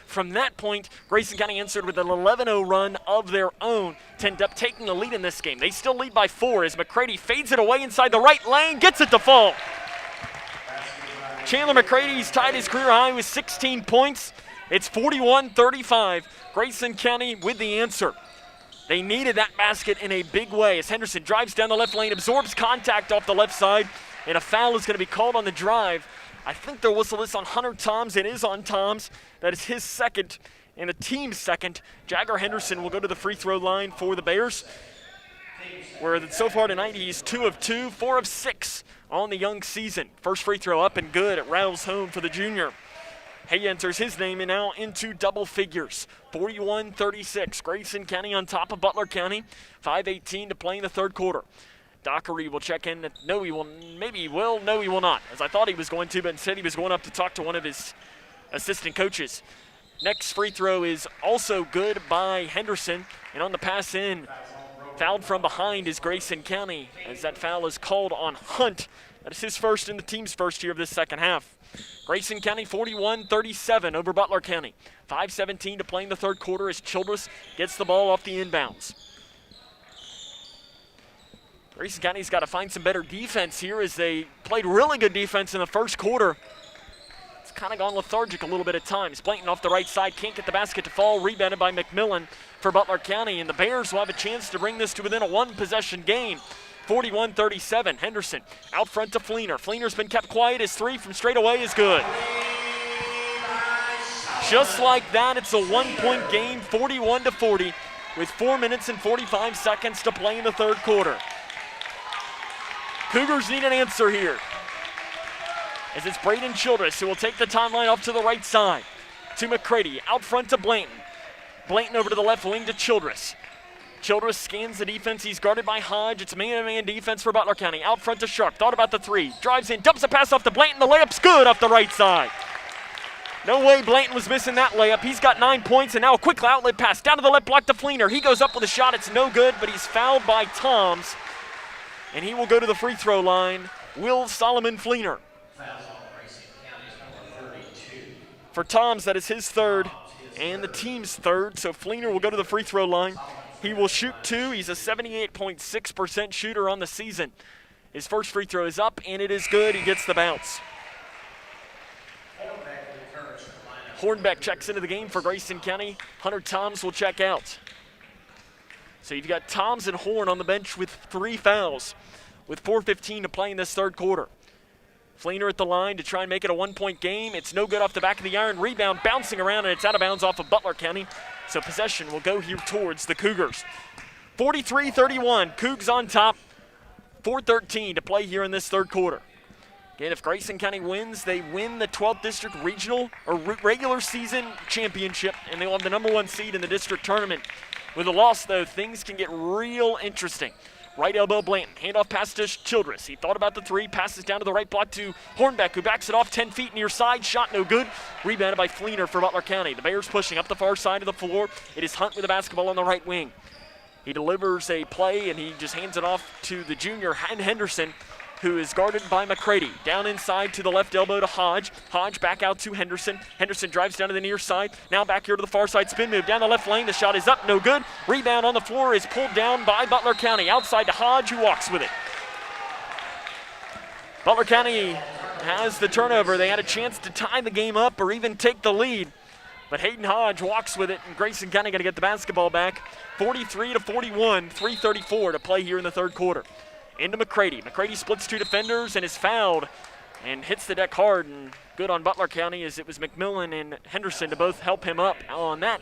From that point, Grayson County answered with an 11-0 run of their own to end up taking the lead in this game. They still lead by 4 as McCready fades it away inside the right lane, gets it to fall. Chandler McCready's tied his career high with 16 points. It's 41-35. Grayson County with the answer. They needed that basket in a big way as Henderson drives down the left lane, absorbs contact off the left side, and a foul is going to be called on the drive. I think they'll whistle this on Hunter Toms. It is on Toms. That is his second and the team's second. Jagger Henderson will go to the free throw line for the Bears, where so far tonight he's 2 of 2, 4 of 6 on the young season. First free throw up and good. It rattles home for the junior. He enters his name and now into double figures. 41-36. Grayson County on top of Butler County. 5:18 to play in the third quarter. Dockery will check in. No, he will. Maybe he will. No, he will not. As I thought he was going to, but instead he was going up to talk to one of his assistant coaches. Next free throw is also good by Henderson. And on the pass in, fouled from behind is Grayson County as that foul is called on Hunt. That is his first and the team's first here of this second half. Grayson County 41-37 over Butler County. 5:17 to play in the third quarter as Childress gets the ball off the inbounds. Grayson County's got to find some better defense here as they played really good defense in the first quarter. It's kind of gone lethargic a little bit at times. Blanton off the right side, can't get the basket to fall. Rebounded by McMillan for Butler County, and the Bears will have a chance to bring this to within a one-possession game. 41-37. Henderson out front to Fleener. Fleener's been kept quiet. His three from straight away is good. Just like that, it's a one-point game, 41-40, with 4 minutes and 45 seconds to play in the third quarter. Cougars need an answer here, as it's Braden Childress who will take the timeline off to the right side. To McCready, out front to Blanton. Blanton over to the left wing to Childress. Childress scans the defense. He's guarded by Hodge. It's man-to-man defense for Butler County. Out front to Sharp. Thought about the three. Drives in, dumps a pass off to Blanton. The layup's good off the right side. No way Blanton was missing that layup. He's got 9 points, and now a quick outlet pass down to the left block to Fleener. He goes up with a shot. It's no good, but he's fouled by Toms, and he will go to the free throw line. Will Solomon Fleener. For Toms, that is his third and the team's third, so Fleener will go to the free throw line. He will shoot 2. He's a 78.6% shooter on the season. His first free throw is up, and it is good. He gets the bounce. Hornbeck checks into the game for Grayson County. Hunter Toms will check out. So you've got Toms and Horn on the bench with 3 fouls, with 4:15 to play in this third quarter. Fleener at the line to try and make it a one-point game. It's no good off the back of the iron. Rebound bouncing around, and it's out of bounds off of Butler County. So possession will go here towards the Cougars. 43-31, Cougs on top. 4:13 to play here in this third quarter. Again, if Grayson County wins, they win the 12th District Regional or regular season championship, and they will have the number 1 seed in the district tournament. With a loss, though, things can get real interesting. Right elbow Blanton, handoff pass to Childress. He thought about the 3, passes down to the right block to Hornbeck, who backs it off 10 feet near side. Shot no good. Rebounded by Fleener for Butler County. The Bears pushing up the far side of the floor. It is Hunt with the basketball on the right wing. He delivers a play, and he just hands it off to the junior Henderson, who is guarded by McCready. Down inside to the left elbow to Hodge. Hodge back out to Henderson. Henderson drives down to the near side. Now back here to the far side. Spin move down the left lane. The shot is up. No good. Rebound on the floor is pulled down by Butler County. Outside to Hodge, who walks with it. Butler County has the turnover. They had a chance to tie the game up or even take the lead. But Hayden Hodge walks with it, and Grayson County going to get the basketball back. 43-41, 3:34 to play here in the third quarter. Into McCready. McCready splits 2 defenders and is fouled and hits the deck hard, and good on Butler County as it was McMillan and Henderson to both help him up on that.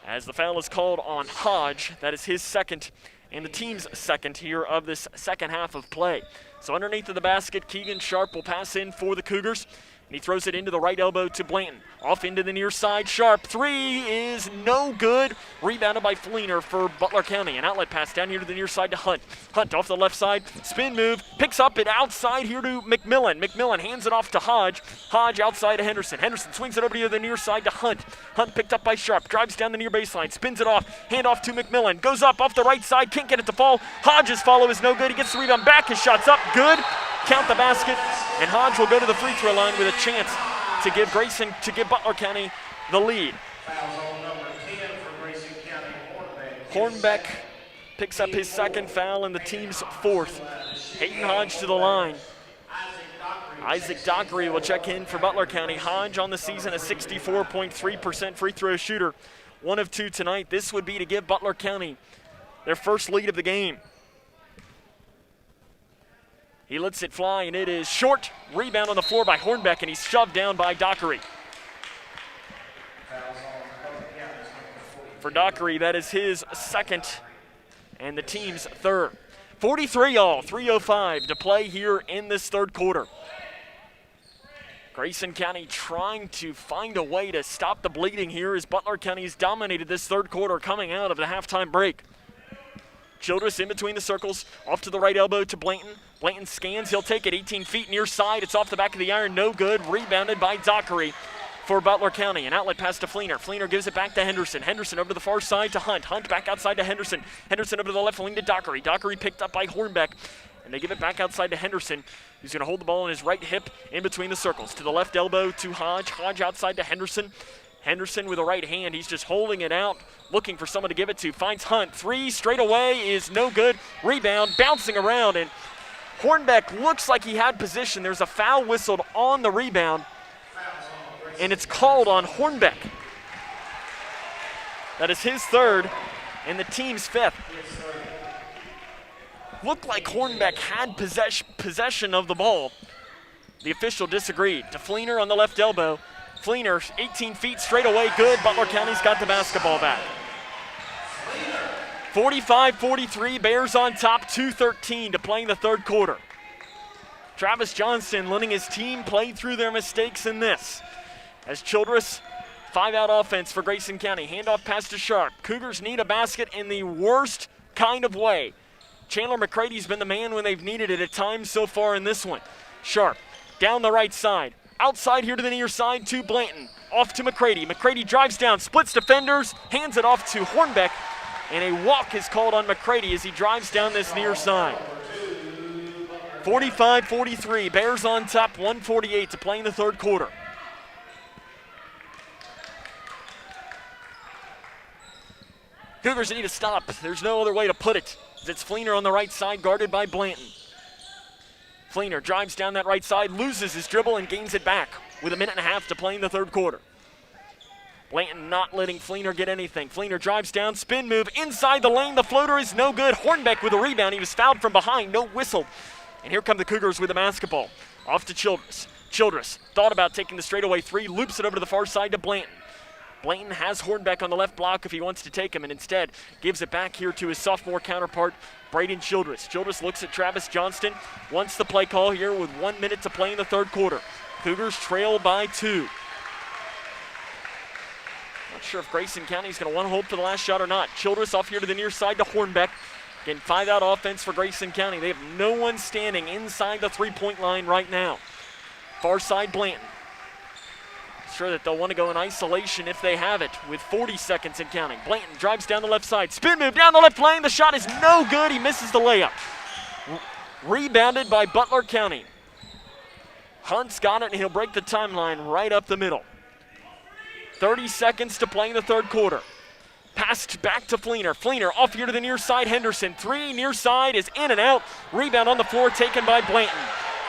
As the foul is called on Hodge, that is his second and the team's second here of this second half of play. So underneath of the basket, Keegan Sharp will pass in for the Cougars. And he throws it into the right elbow to Blanton. Off into the near side. Sharp. Three is no good. Rebounded by Fleener for Butler County. An outlet pass down here to the near side to Hunt. Hunt off the left side. Spin move. Picks up it outside here to McMillan. McMillan hands it off to Hodge. Hodge outside to Henderson. Henderson swings it over to the near side to Hunt. Hunt picked up by Sharp. Drives down the near baseline. Spins it off. Hand off to McMillan. Goes up off the right side. Can't get it to fall. Hodge's follow is no good. He gets the rebound back. His shot's up. Good. Count the basket. And Hodge will go to the free throw line with a chance to give Butler County the lead. Hornbeck picks up his second foul and the team's fourth. Hayden Hodge to the line. Isaac Dockery will check in for Butler County. Hodge on the season a 64.3% free throw shooter. 1 of 2 tonight. This would be to give Butler County their first lead of the game. He lets it fly, and it is short. Rebound on the floor by Hornbeck, and he's shoved down by Dockery. For Dockery, that is his second and the team's third. 43-all, 3:05 to play here in this third quarter. Grayson County trying to find a way to stop the bleeding here as Butler County's dominated this third quarter coming out of the halftime break. Childress in between the circles, off to the right elbow to Blanton. Blanton scans, he'll take it 18 feet near side. It's off the back of the iron, no good. Rebounded by Dockery for Butler County. An outlet pass to Fleener. Fleener gives it back to Henderson. Henderson over to the far side to Hunt. Hunt back outside to Henderson. Henderson over to the left wing to Dockery. Dockery picked up by Hornbeck. And they give it back outside to Henderson, who's going to hold the ball in his right hip in between the circles. To the left elbow to Hodge. Hodge outside to Henderson. Henderson with a right hand. He's just holding it out, looking for someone to give it to. Finds Hunt. Three straight away is no good. Rebound, bouncing around, and Hornbeck looks like he had position. There's a foul whistled on the rebound, and it's called on Hornbeck. That is his third and the team's fifth. Looked like Hornbeck had possession of the ball. The official disagreed. To Fleener on the left elbow. Fleener, 18 feet straight away, good. Butler County's got the basketball back. 45-43, Bears on top, 2:13 to play in the third quarter. Travis Johnston letting his team play through their mistakes in this. As Childress, 5-out offense for Grayson County. Handoff pass to Sharp. Cougars need a basket in the worst kind of way. Chandler McCrady's been the man when they've needed it at times so far in this one. Sharp, down the right side. Outside here to the near side to Blanton. Off to McCrady. McCrady drives down, splits defenders, hands it off to Hornbeck, and a walk is called on McCrady as he drives down this near side. 45-43, Bears on top, 1:48 to play in the third quarter. Cougars need to stop. There's no other way to put it. It's Fleener on the right side, guarded by Blanton. Fleener drives down that right side, loses his dribble, and gains it back with 1.5 minutes to play in the third quarter. Blanton not letting Fleener get anything. Fleener drives down, spin move, inside the lane. The floater is no good. Hornbeck with a rebound. He was fouled from behind, no whistle. And here come the Cougars with the basketball. Off to Childress. Childress thought about taking the straightaway three, loops it over to the far side to Blanton. Blanton has Hornbeck on the left block if he wants to take him, and instead gives it back here to his sophomore counterpart, Braden Childress. Childress looks at Travis Johnston, wants the play call here with 1 minute to play in the third quarter. Cougars trail by 2. Not sure if Grayson County is going to want to hold for the last shot or not. Childress off here to the near side to Hornbeck. Again, 5-out offense for Grayson County. They have no one standing inside the three-point line right now. Far side Blanton. Sure that they'll want to go in isolation if they have it with 40 seconds and counting. Blanton drives down the left side. Spin move down the left lane. The shot is no good. He misses the layup. Rebounded by Butler County. Hunt's got it, and he'll break the timeline right up the middle. 30 seconds to play in the third quarter. Passed back to Fleener. Fleener off here to the near side. Henderson. Three near side is in and out. Rebound on the floor taken by Blanton.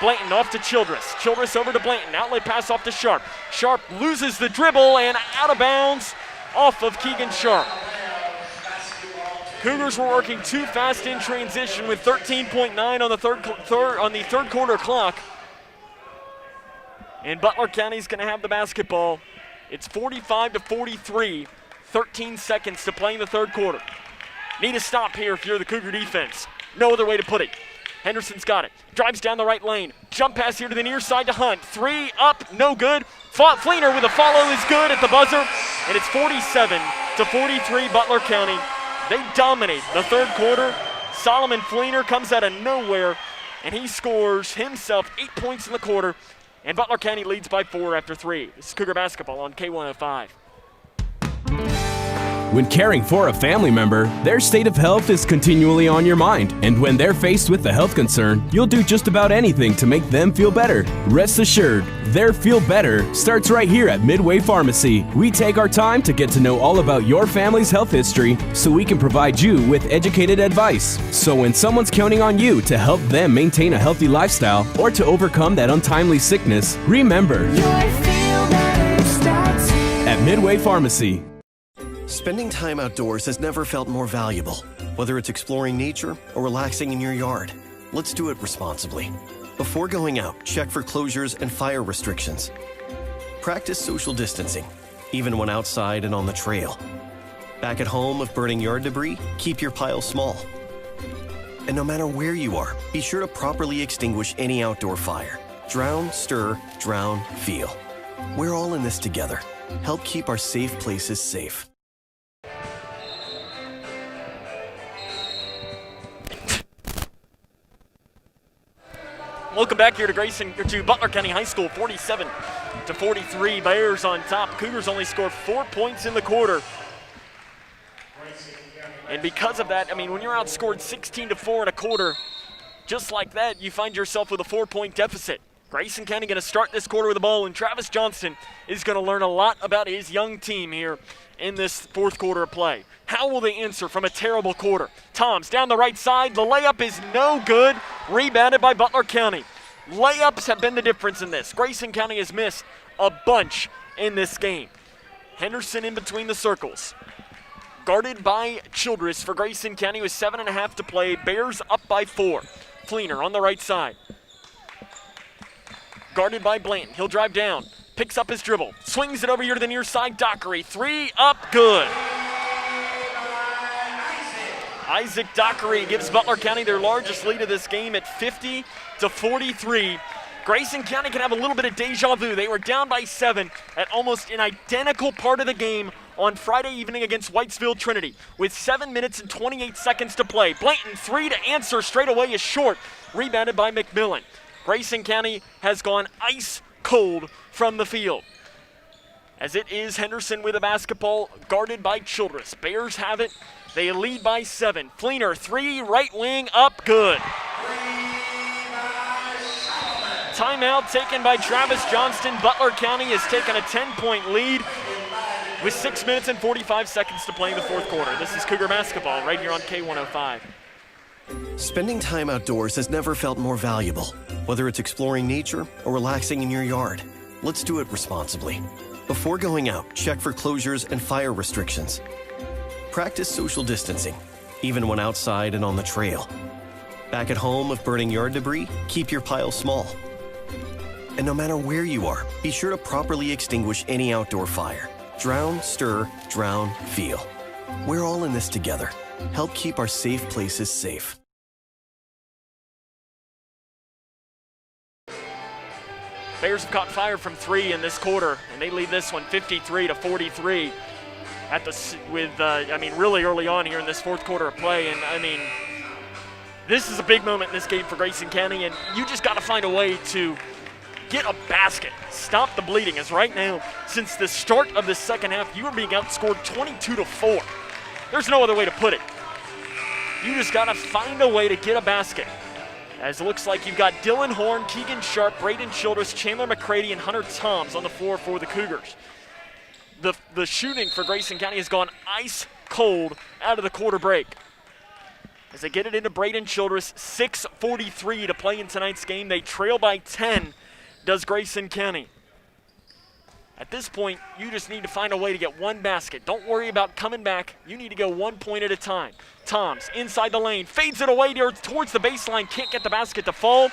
Blanton off to Childress. Childress over to Blanton. Outlet pass off to Sharp. Sharp loses the dribble and out of bounds off of Keegan Sharp. Cougars were working too fast in transition with 13.9 on the third quarter clock. And Butler County's going to have the basketball. It's 45-43. 13 seconds to play in the third quarter. Need a stop here if you're the Cougar defense. No other way to put it. Henderson's got it. Drives down the right lane. Jump pass here to the near side to Hunt. 3 up, no good. Fleener with a follow is good at the buzzer. And it's 47-43 Butler County. They dominate the third quarter. Solomon Fleener comes out of nowhere, and he scores himself 8 points in the quarter. And Butler County leads by 4 after 3. This is Cougar basketball on K105. When caring for a family member, their state of health is continually on your mind. And when they're faced with a health concern, you'll do just about anything to make them feel better. Rest assured, their feel better starts right here at Midway Pharmacy. We take our time to get to know all about your family's health history so we can provide you with educated advice. So when someone's counting on you to help them maintain a healthy lifestyle or to overcome that untimely sickness, remember, at Midway Pharmacy. Spending time outdoors has never felt more valuable. Whether it's exploring nature or relaxing in your yard, let's do it responsibly. Before going out, check for closures and fire restrictions. Practice social distancing, even when outside and on the trail. Back at home, if burning yard debris, keep your pile small. And no matter where you are, be sure to properly extinguish any outdoor fire. Drown, stir, drown, feel. We're all in this together. Help keep our safe places safe. Welcome back here to Butler County High School, 47-43. Bears on top. Cougars only scored 4 points in the quarter. And because of that, I mean, when you're outscored 16-4 in a quarter, just like that, you find yourself with a 4-point deficit. Grayson County going to start this quarter with the ball, and Travis Johnston is going to learn a lot about his young team here in this fourth quarter of play. How will they answer from a terrible quarter? Toms down the right side. The layup is no good. Rebounded by Butler County. Layups have been the difference in this. Grayson County has missed a bunch in this game. Henderson in between the circles. Guarded by Childress for Grayson County with 7.5 to play. Bears up by 4. Fleener on the right side. Guarded by Blanton. He'll drive down. Picks up his dribble. Swings it over here to the near side. Dockery. 3 up, good. Isaac Dockery gives Butler County their largest lead of this game at 50-43. Grayson County can have a little bit of deja vu. They were down by 7 at almost an identical part of the game on Friday evening against Whitesville Trinity with 7 minutes and 28 seconds to play. Blanton 3 to answer straight away is short. Rebounded by McMillan. Grayson County has gone ice cold from the field. As it is Henderson with a basketball, guarded by Childress. Bears have it. They lead by 7. Fleener 3, right wing, up, good. Timeout taken by Travis Johnston. Butler County has taken a 10-point lead with 6 minutes and 45 seconds to play in the fourth quarter. This is Cougar basketball right here on K105. Spending time outdoors has never felt more valuable. Whether it's exploring nature or relaxing in your yard, let's do it responsibly. Before going out, check for closures and fire restrictions. Practice social distancing, even when outside and on the trail. Back at home, if burning yard debris, keep your pile small. And no matter where you are, be sure to properly extinguish any outdoor fire. Drown, stir, drown, feel. We're all in this together. Help keep our safe places safe. Bears have caught fire from 3 in this quarter, and they lead this one 53-43. Really early on here in this fourth quarter of play. And I mean, this is a big moment in this game for Grayson County, and you just got to find a way to get a basket. Stop the bleeding, as right now, since the start of the second half, you are being outscored 22-4. There's no other way to put it. You just got to find a way to get a basket. As it looks like you've got Dylan Horn, Keegan Sharp, Braden Childress, Chandler McCready, and Hunter Toms on the floor for the Cougars. The shooting for Grayson County has gone ice cold out of the quarter break. As they get it into Braden Childress, 6:43 to play in tonight's game. They trail by 10, does Grayson County. At this point, you just need to find a way to get one basket. Don't worry about coming back. You need to go 1 point at a time. Toms inside the lane, fades it away towards the baseline, can't get the basket to fall,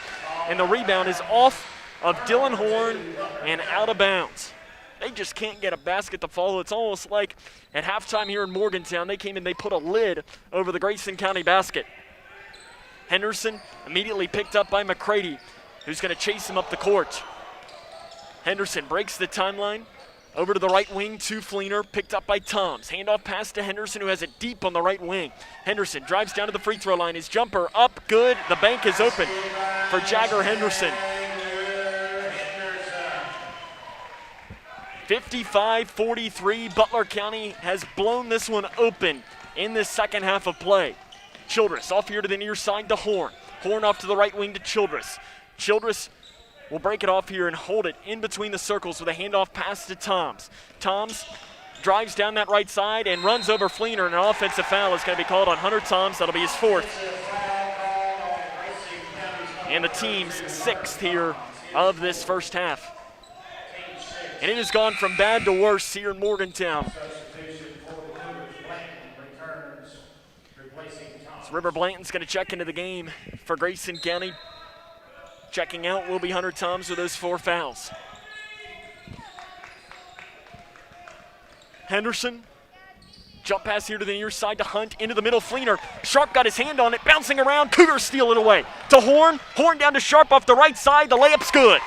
and the rebound is off of Dylan Horn and out of bounds. They just can't get a basket to fall. It's almost like at halftime here in Morgantown, they came in, they put a lid over the Grayson County basket. Henderson immediately picked up by McCready, who's going to chase him up the court. Henderson breaks the timeline. Over to the right wing to Fleener, picked up by Toms. Handoff pass to Henderson, who has it deep on the right wing. Henderson drives down to the free throw line. His jumper up, good. The bank is open for Jagger Henderson. 55-43, Butler County has blown this one open in this second half of play. Childress off here to the near side to Horn. Horn off to the right wing to Childress. Childress will break it off here and hold it in between the circles with a handoff pass to Toms. Toms drives down that right side and runs over Fleener, and an offensive foul is going to be called on Hunter Toms. That'll be his fourth. And the team's sixth here of this first half. And it has gone from bad to worse here in Morgantown. So River Blanton's going to check into the game for Grayson County. Checking out will be Hunter Toms with those 4 fouls. Henderson, jump pass here to the near side to Hunt, into the middle, Fleener. Sharp got his hand on it, bouncing around, Cougars steal it away. To Horn, Horn down to Sharp off the right side, the layup's good.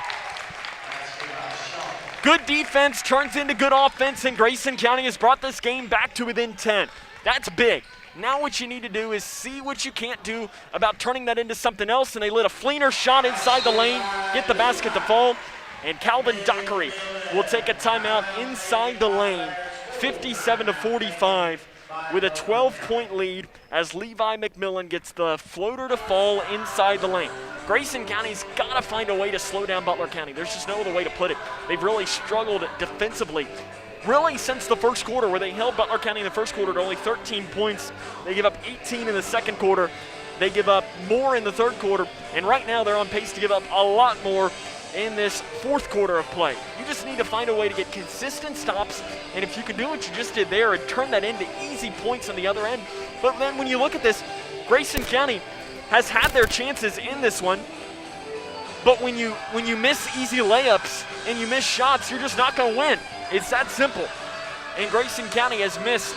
Good defense turns into good offense, and Grayson County has brought this game back to within 10. That's big. Now what you need to do is see what you can't do about turning that into something else, and they let a Fleener shot inside the lane, get the basket to fall, and Calvin Dockery will take a timeout inside the lane, 57-45, with a 12-point lead as Levi McMillan gets the floater to fall inside the lane. Grayson County's got to find a way to slow down Butler County. There's just no other way to put it. They've really struggled defensively. Really since the first quarter, where they held Butler County in the first quarter to only 13 points. They give up 18 in the second quarter. They give up more in the third quarter. And right now they're on pace to give up a lot more in this fourth quarter of play. You just need to find a way to get consistent stops. And if you can do what you just did there and turn that into easy points on the other end. But then when you look at this, Grayson County has had their chances in this one. But when you miss easy layups and you miss shots, you're just not going to win. It's that simple. And Grayson County has missed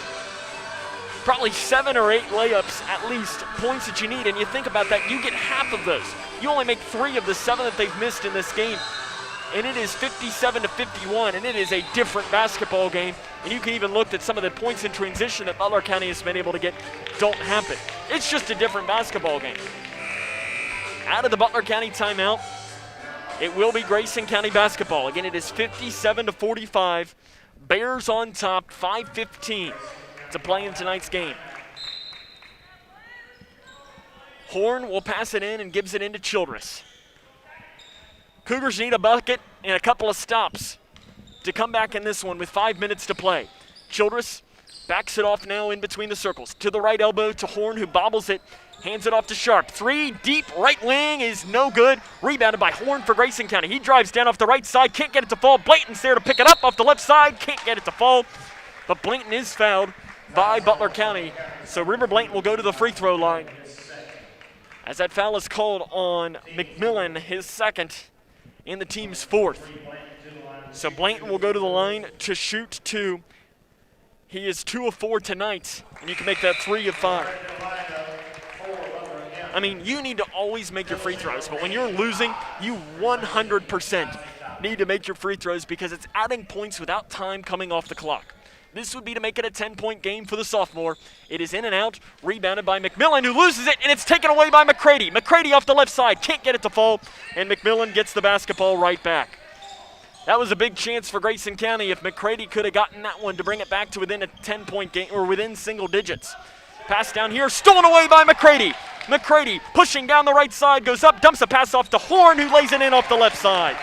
probably 7 or 8 layups at least, points that you need. And you think about that, you get half of those. You only make 3 of the 7 that they've missed in this game. And it is 57-51, and it is a different basketball game. And you can even look at some of the points in transition that Butler County has been able to get don't happen. It's just a different basketball game. Out of the Butler County timeout, it will be Grayson County basketball. Again, it is 57-45. Bears on top, 5:15 to play in tonight's game. Horn will pass it in and gives it into Childress. Cougars need a bucket and a couple of stops to come back in this one with 5 minutes to play. Childress backs it off now in between the circles. To the right elbow to Horn, who bobbles it. Hands it off to Sharp. 3 deep, right wing is no good. Rebounded by Horn for Grayson County. He drives down off the right side, can't get it to fall. Blanton's there to pick it up off the left side, can't get it to fall. But Blanton is fouled by Butler County. So River Blanton will go to the free throw line. As that foul is called on McMillan, his second, and the team's fourth. So Blanton will go to the line to shoot 2. He is 2 of 4 tonight, and you can make that 3 of 5. I mean, you need to always make your free throws, but when you're losing, you 100% need to make your free throws because it's adding points without time coming off the clock. This would be to make it a 10-point game for the sophomore. It is in and out, rebounded by McMillan, who loses it, and it's taken away by McCready. McCready off the left side, can't get it to fall, and McMillan gets the basketball right back. That was a big chance for Grayson County if McCready could have gotten that one to bring it back to within a 10-point game, or within single digits. Pass down here, stolen away by McCready. McCready pushing down the right side, goes up, dumps a pass off to Horn, who lays it in off the left side.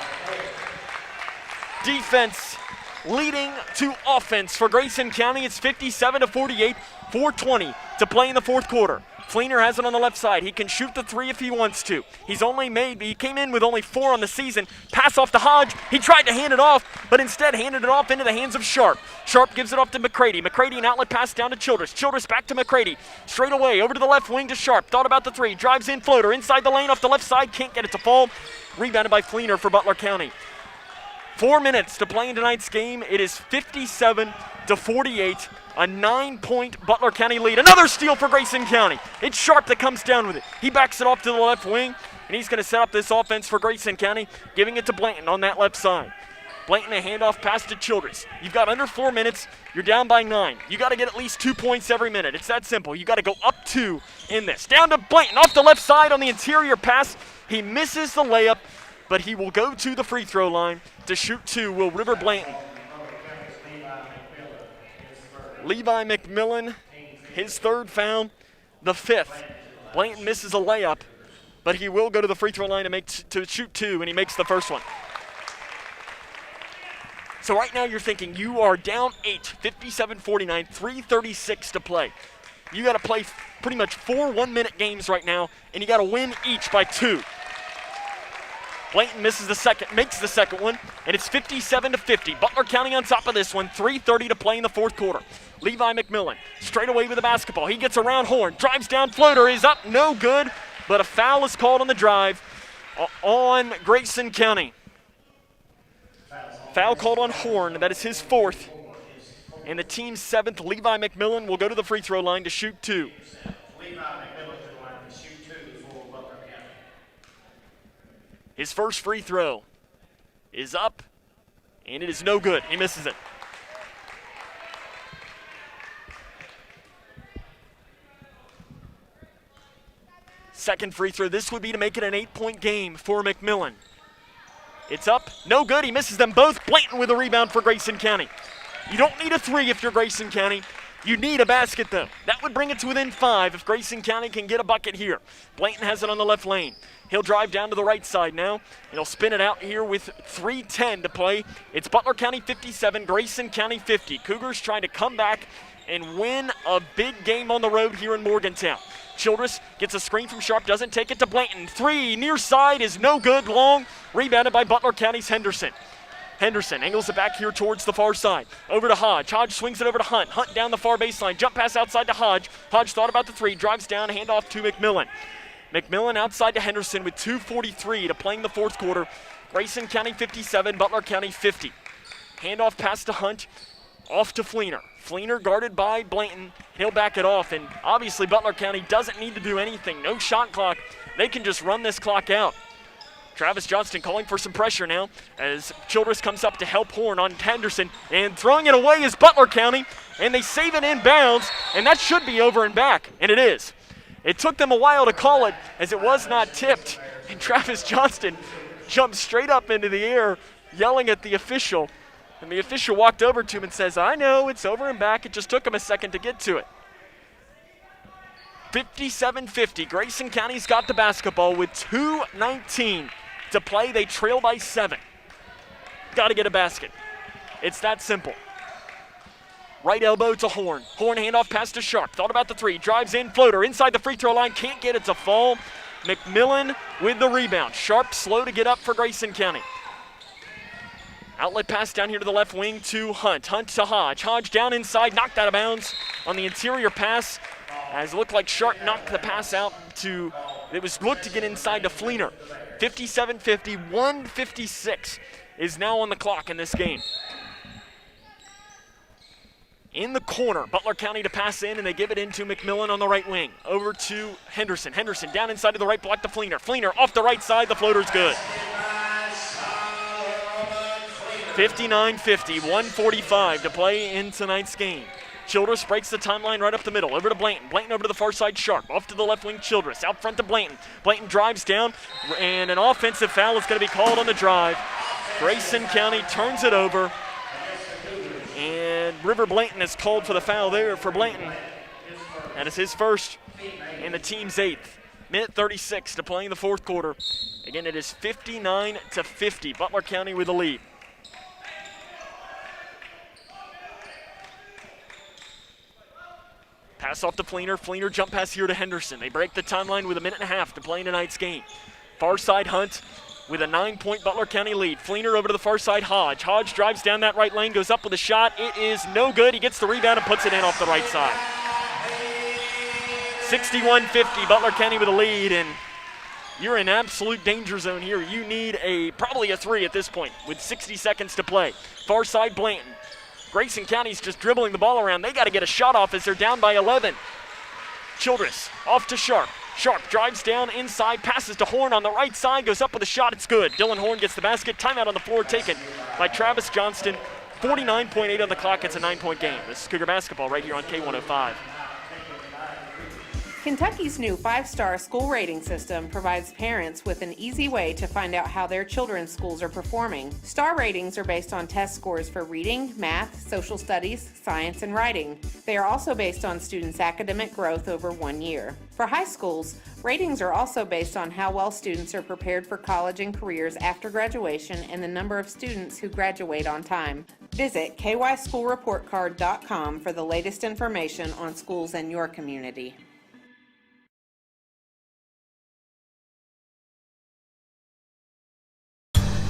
Defense leading to offense for Grayson County. It's 57-48, 4:20 to play in the fourth quarter. Fleener has it on the left side. He can shoot the 3 if he wants to. He came in with only 4 on the season. Pass off to Hodge. He tried to hand it off, but instead handed it off into the hands of Sharp. Sharp gives it off to McCready. McCready an outlet pass down to Childress. Childress back to McCready. Straight away over to the left wing to Sharp. Thought about the 3. Drives in floater. Inside the lane off the left side. Can't get it to fall. Rebounded by Fleener for Butler County. 4 minutes to play in tonight's game. It is 57-48, a 9-point Butler County lead. Another steal for Grayson County. It's Sharp that comes down with it. He backs it off to the left wing, and he's going to set up this offense for Grayson County, giving it to Blanton on that left side. Blanton, a handoff pass to Childress. You've got under 4 minutes. You're down by 9. You got to get at least 2 points every minute. It's that simple. You got to go up 2 in this. Down to Blanton off the left side on the interior pass. He misses the layup, but he will go to the free throw line to shoot 2. Will River Blanton. Levi McMillan, his 3rd foul, the 5th. Blanton misses a layup, but he will go to the free throw line to shoot 2, and he makes the first one. So right now you're thinking you are down 8, 57-49, 3:36 to play. You got to play pretty much 4 1-minute games right now, and you got to win each by 2. Blanton misses the second, makes the second one, and it's 57-50. Butler County on top of this one, 3:30 to play in the 4th quarter. Levi McMillan straight away with the basketball. He gets around Horn, drives down, floater is up, no good, but a foul is called on the drive on Grayson County. Foul called on Horn, that is his 4th. And the team's 7th, Levi McMillan, will go to the free throw line to shoot 2. His first free throw is up, and it is no good. He misses it. Second free throw, this would be to make it an 8-point game for McMillan. It's up, no good, he misses them both. Blanton with a rebound for Grayson County. You don't need a 3 if you're Grayson County. You need a basket though. That would bring it to within 5 if Grayson County can get a bucket here. Blanton has it on the left lane. He'll drive down to the right side now, and he'll spin it out here with 3:10 to play. It's Butler County 57, Grayson County 50. Cougars trying to come back and win a big game on the road here in Morgantown. Childress gets a screen from Sharp, doesn't take it to Blanton. 3 near side is no good, long, rebounded by Butler County's Henderson. Henderson angles it back here towards the far side. Over to Hodge. Hodge swings it over to Hunt. Hunt down the far baseline. Jump pass outside to Hodge. Hodge thought about the 3, drives down, handoff to McMillan. McMillan outside to Henderson with 2:43 to play in the 4th quarter. Grayson County 57, Butler County 50. Handoff pass to Hunt, off to Fleener. Fleener guarded by Blanton. He'll back it off, and obviously Butler County doesn't need to do anything. No shot clock. They can just run this clock out. Travis Johnston calling for some pressure now as Childress comes up to help Horn on Henderson, and throwing it away is Butler County, and they save it in bounds, and that should be over and back, and it is. It took them a while to call it as it was not tipped, and Travis Johnston jumped straight up into the air yelling at the official, and the official walked over to him and says, I know, it's over and back, it just took him a second to get to it. 57-50, Grayson County's got the basketball with 2:19 to play. They trail by 7. Got to get a basket. It's that simple. Right elbow to Horn. Horn handoff pass to Sharp. Thought about the 3. Drives in, floater. Inside the free throw line. Can't get it to fall. McMillan with the rebound. Sharp slow to get up for Grayson County. Outlet pass down here to the left wing to Hunt. Hunt to Hodge. Hodge down inside. Knocked out of bounds on the interior pass. As it looked like Sharp knocked the pass out to, it was looked to get inside to Fleener. 57-50, 1:56 is now on the clock in this game. In the corner, Butler County to pass in, and they give it into McMillan on the right wing. Over to Henderson. Henderson down inside to the right block to Fleener. Fleener off the right side, the floater's good. 59-50, 1:45 to play in tonight's game. Childress breaks the timeline right up the middle. Over to Blanton. Blanton over to the far side, Sharp. Off to the left wing, Childress. Out front to Blanton. Blanton drives down, and an offensive foul is going to be called on the drive. Grayson County turns it over, and River Blanton is called for the foul there for Blanton. That is his first and the team's 8th. Minute 36 to play in the 4th quarter. Again, it is 59-50. Butler County with the lead. Pass off to Fleener. Fleener jump pass here to Henderson. They break the timeline with 1.5 minutes to play in tonight's game. Far side Hunt with a 9-point Butler County lead. Fleener over to the far side, Hodge. Hodge drives down that right lane, goes up with a shot. It is no good. He gets the rebound and puts it in off the right side. 61-50, Butler County with a lead, and you're in absolute danger zone here. You need probably a 3 at this point with 60 seconds to play. Far side, Blanton. Grayson County's just dribbling the ball around. They got to get a shot off as they're down by 11. Childress off to Sharp. Sharp drives down inside, passes to Horn on the right side, goes up with a shot, it's good. Dylan Horn gets the basket, timeout on the floor taken by Travis Johnston. 49.8 on the clock, it's a 9-point game. This is Cougar basketball right here on K105. Kentucky's new 5-star school rating system provides parents with an easy way to find out how their children's schools are performing. Star ratings are based on test scores for reading, math, social studies, science, and writing. They are also based on students' academic growth over 1 year. For high schools, ratings are also based on how well students are prepared for college and careers after graduation and the number of students who graduate on time. Visit kyschoolreportcard.com for the latest information on schools in your community.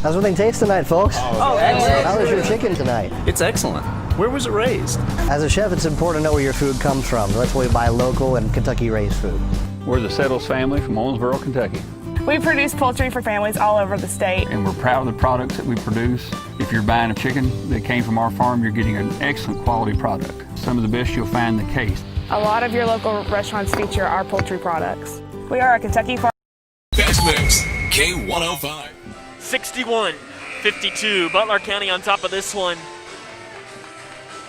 How's everything taste tonight, folks? Oh, excellent. How was your chicken tonight? It's excellent. Where was it raised? As a chef, it's important to know where your food comes from. That's why we buy local and Kentucky-raised food. We're the Settles family from Owensboro, Kentucky. We produce poultry for families all over the state. And we're proud of the products that we produce. If you're buying a chicken that came from our farm, you're getting an excellent quality product. Some of the best you'll find in the case. A lot of your local restaurants feature our poultry products. We are a Kentucky farm. Best Mix, K105. 61-52, Butler County on top of this one.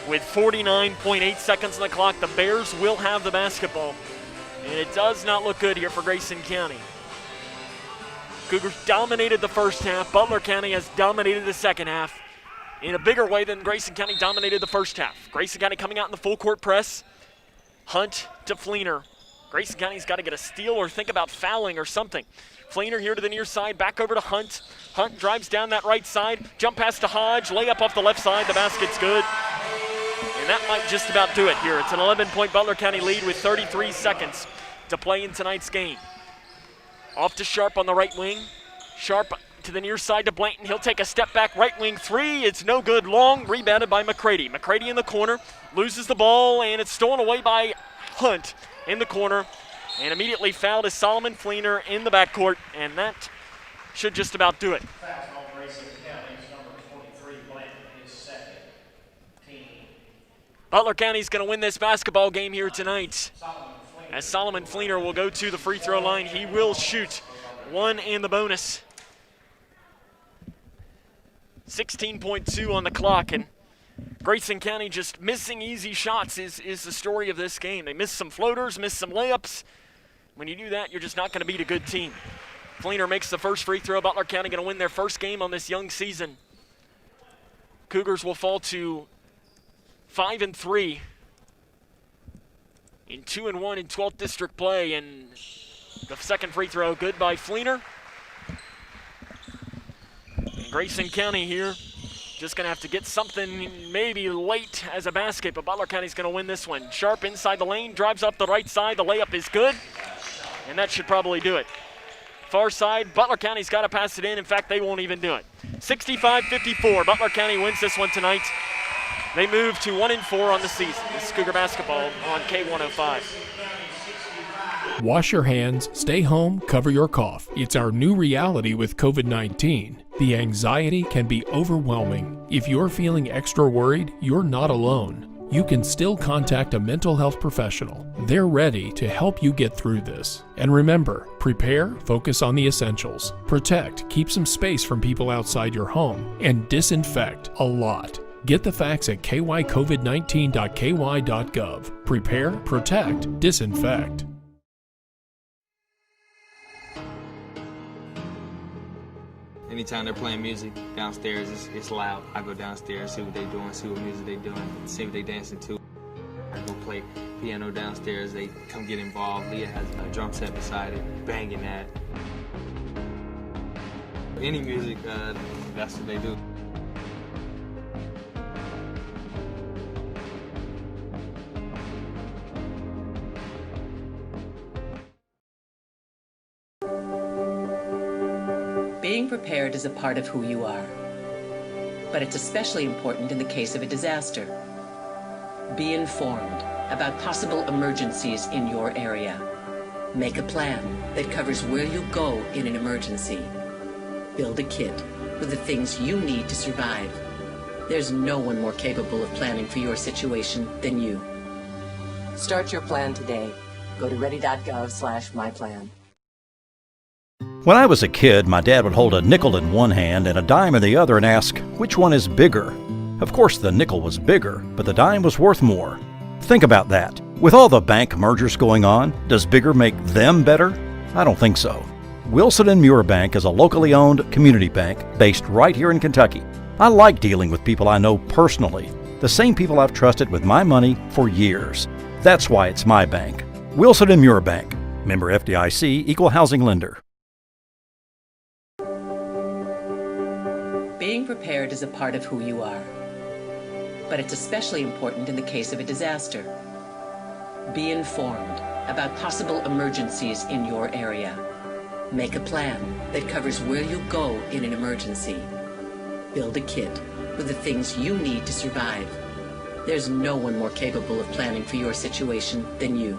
With 49.8 seconds on the clock, the Bears will have the basketball. And it does not look good here for Grayson County. Cougars dominated the first half. Butler County has dominated the second half in a bigger way than Grayson County dominated the first half. Grayson County coming out in the full court press. Hunt to Fleener. Grayson County's got to get a steal or think about fouling or something. Fleener here to the near side, back over to Hunt. Hunt drives down that right side, jump pass to Hodge, layup off the left side, the basket's good. And that might just about do it here. It's an 11-point Butler County lead with 33 seconds to play in tonight's game. Off to Sharp on the right wing. Sharp to the near side to Blanton. He'll take a step back, right wing three. It's no good, long, rebounded by McCready. McCready in the corner, loses the ball, and it's stolen away by Hunt in the corner. And immediately fouled is Solomon Fleener in the backcourt, and that should just about do it. Butler County's going to win this basketball game here tonight. As Solomon Fleener will go to the free throw line, he will shoot one in the bonus. 16.2 on the clock, and Grayson County just missing easy shots is the story of this game. They missed some floaters, missed some layups. When you do that, you're just not going to beat a good team. Fleener makes the first free throw. Butler County going to win their first game on this young season. Cougars will fall to 5-3 in 2-1 in 12th district play, and the second free throw good by Fleener. And Grayson County here just going to have to get something maybe late as a basket, but Butler County's going to win this one. Sharp inside the lane, drives up the right side. The layup is good, and that should probably do it. Far side, Butler County's got to pass it in. In fact, they won't even do it. 65-54, Butler County wins this one tonight. They move to 1-4 on the season. This is Cougar basketball on K105. Wash your hands, stay home, cover your cough. It's our new reality with COVID-19. The anxiety can be overwhelming. If you're feeling extra worried, you're not alone. You can still contact a mental health professional. They're ready to help you get through this. And remember, prepare, focus on the essentials. Protect, keep some space from people outside your home, and disinfect a lot. Get the facts at kycovid19.ky.gov. Prepare, protect, disinfect. Anytime they're playing music downstairs, it's loud. I go downstairs, see what they're doing, see what music they're doing, see what they're dancing to. I go play piano downstairs, they come get involved. Leah has a drum set beside it, banging that. Any music, that's what they do. Being prepared is a part of who you are, but it's especially important in the case of a disaster. Be informed about possible emergencies in your area. Make a plan that covers where you'll go in an emergency. Build a kit with the things you need to survive. There's no one more capable of planning for your situation than you. Start your plan today. Go to ready.gov/myplan. When I was a kid, my dad would hold a nickel in one hand and a dime in the other and ask, which one is bigger? Of course, the nickel was bigger, but the dime was worth more. Think about that. With all the bank mergers going on, does bigger make them better? I don't think so. Wilson & Muir Bank is a locally owned community bank based right here in Kentucky. I like dealing with people I know personally, the same people I've trusted with my money for years. That's why it's my bank. Wilson & Muir Bank. Member FDIC, Equal Housing Lender. Being prepared is a part of who you are. But it's especially important in the case of a disaster. Be informed about possible emergencies in your area. Make a plan that covers where you'll go in an emergency. Build a kit with the things you need to survive. There's no one more capable of planning for your situation than you.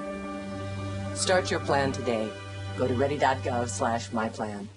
Start your plan today. Go to ready.gov/myplan.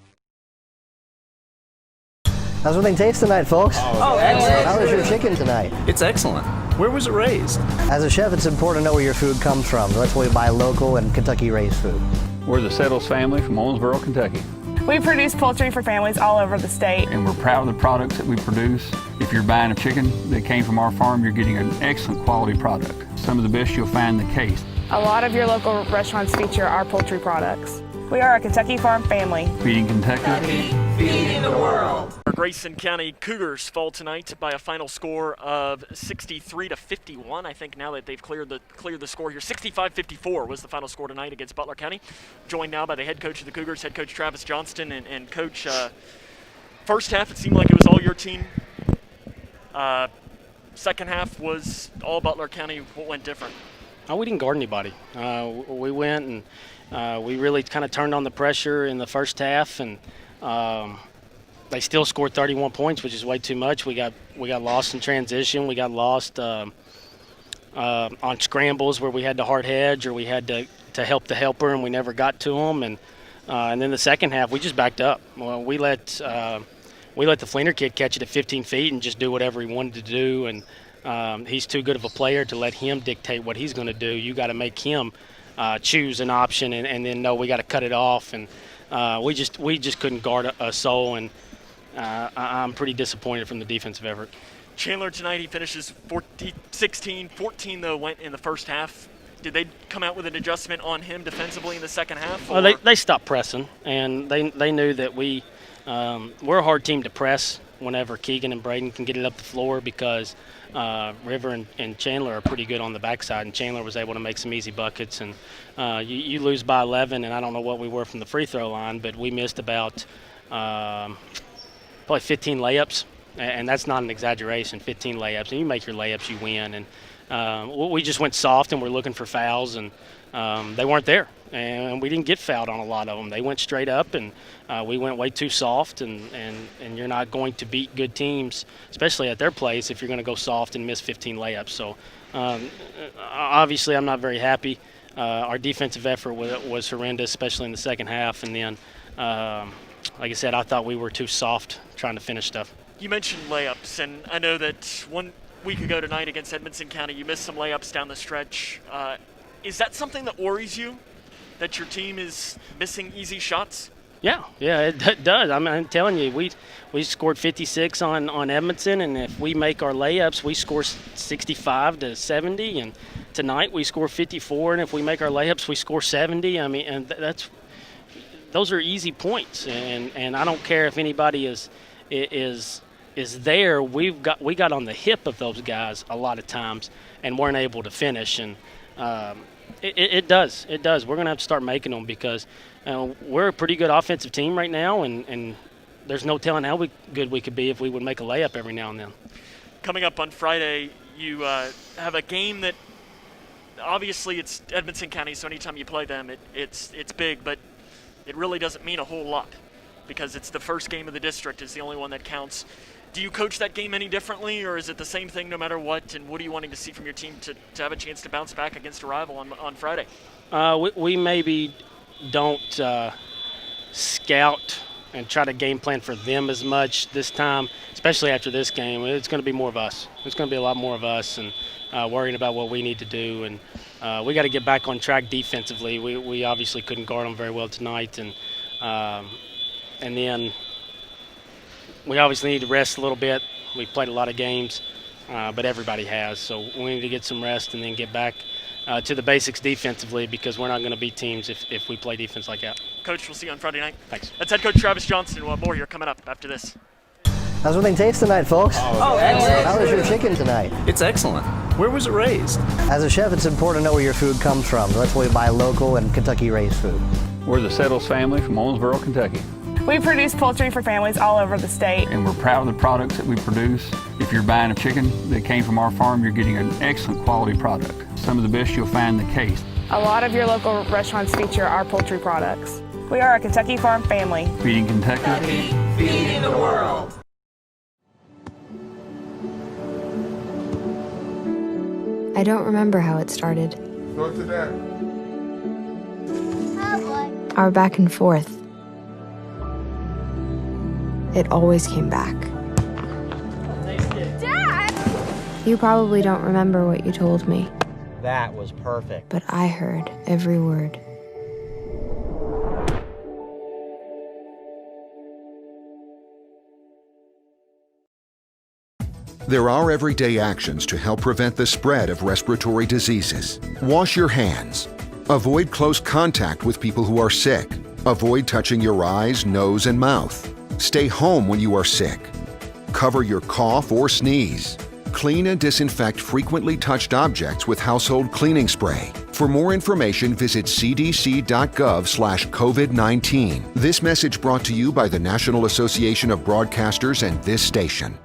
How's everything taste tonight, folks? Oh, excellent. How was your chicken tonight? It's excellent. Where was it raised? As a chef, it's important to know where your food comes from. That's why we buy local and Kentucky-raised food. We're the Settles family from Owensboro, Kentucky. We produce poultry for families all over the state. And we're proud of the products that we produce. If you're buying a chicken that came from our farm, you're getting an excellent quality product. Some of the best you'll find in the case. A lot of your local restaurants feature our poultry products. We are a Kentucky farm family. Feeding Kentucky. Feeding the world. Our Grayson County Cougars fall tonight by a final score of 63-51. I think now that they've cleared the score here, 65-54 was the final score tonight against Butler County. Joined now by the head coach of the Cougars, head coach Travis Johnston, and coach. First half, it seemed like it was all your team. Second half was all Butler County. What went different? We didn't guard anybody. We went and we really kind of turned on the pressure in the first half, and they still scored 31 points, which is way too much. We got lost in transition. We got lost on scrambles where we had to hard hedge or we had to help the helper, and we never got to them. And then the second half, we just backed up. Well, we let the Fleener kid catch it at 15 feet and just do whatever he wanted to do. And he's too good of a player to let him dictate what he's going to do. You got to make him choose an option, and then no, we got to cut it off. And we just couldn't guard a soul, and I'm pretty disappointed from the defensive effort. Chandler tonight, he finishes 16, 14 though went in the first half. Did they come out with an adjustment on him defensively in the second half? Well, they stopped pressing, and they knew that we're a hard team to press whenever Keegan and Braden can get it up the floor, because River and Chandler are pretty good on the backside, and Chandler was able to make some easy buckets. And you lose by 11, and I don't know what we were from the free throw line, but we missed about probably 15 layups, and that's not an exaggeration, 15 layups. And you make your layups, you win. And we just went soft, and we're looking for fouls, and they weren't there. And we didn't get fouled on a lot of them. They went straight up, and we went way too soft, and you're not going to beat good teams, especially at their place, if you're going to go soft and miss 15 layups. So obviously I'm not very happy. Our defensive effort was horrendous, especially in the second half. And then, like I said, I thought we were too soft trying to finish stuff. You mentioned layups, and I know that 1 week ago tonight against Edmonson County, you missed some layups down the stretch. Is that something that worries you, that your team is missing easy shots? Yeah, it does. I'm telling you, we scored 56 on Edmonton, and if we make our layups, we score 65 to 70. And tonight we score 54, and if we make our layups, we score 70. I mean, and those are easy points, and I don't care if anybody is there. We got on the hip of those guys a lot of times and weren't able to finish. And it does. We're going to have to start making them, because we're a pretty good offensive team right now, and there's no telling how good we could be if we would make a layup every now and then. Coming up on Friday, you have a game that obviously it's Edmonson County, so anytime you play them, it's big, but it really doesn't mean a whole lot because it's the first game of the district. It's the only one that counts. Do you coach that game any differently, or is it the same thing no matter what? And what are you wanting to see from your team to have a chance to bounce back against a rival on Friday? We maybe don't scout and try to game plan for them as much this time, especially after this game. It's going to be more of us. It's going to be a lot more of us and worrying about what we need to do. And we got to get back on track defensively. We obviously couldn't guard them very well tonight. And then we obviously need to rest a little bit. We've played a lot of games, but everybody has. So we need to get some rest and then get back to the basics defensively, because we're not going to beat teams if we play defense like that. Coach, we'll see you on Friday night. Thanks. That's head coach Travis Johnston. We'll have more here coming up after this. How's everything taste tonight, folks? Excellent. How was your chicken tonight? It's excellent. Where was it raised? As a chef, it's important to know where your food comes from. That's why we buy local and Kentucky-raised food. We're the Settles family from Owensboro, Kentucky. We produce poultry for families all over the state. And we're proud of the products that we produce. If you're buying a chicken that came from our farm, you're getting an excellent quality product. Some of the best you'll find in the case. A lot of your local restaurants feature our poultry products. We are a Kentucky farm family. Feeding Kentucky. Feeding the world. I don't remember how it started. Go to that. Our back and forth. It always came back. Dad! You probably don't remember what you told me, That was perfect. but I heard every word. There are everyday actions to help prevent the spread of respiratory diseases. Wash your hands. Avoid close contact with people who are sick. Avoid touching your eyes, nose, and mouth. Stay home when you are sick. Cover your cough or sneeze. Clean and disinfect frequently touched objects with household cleaning spray. For more information, visit cdc.gov/COVID-19. This message brought to you by the National Association of Broadcasters and this station.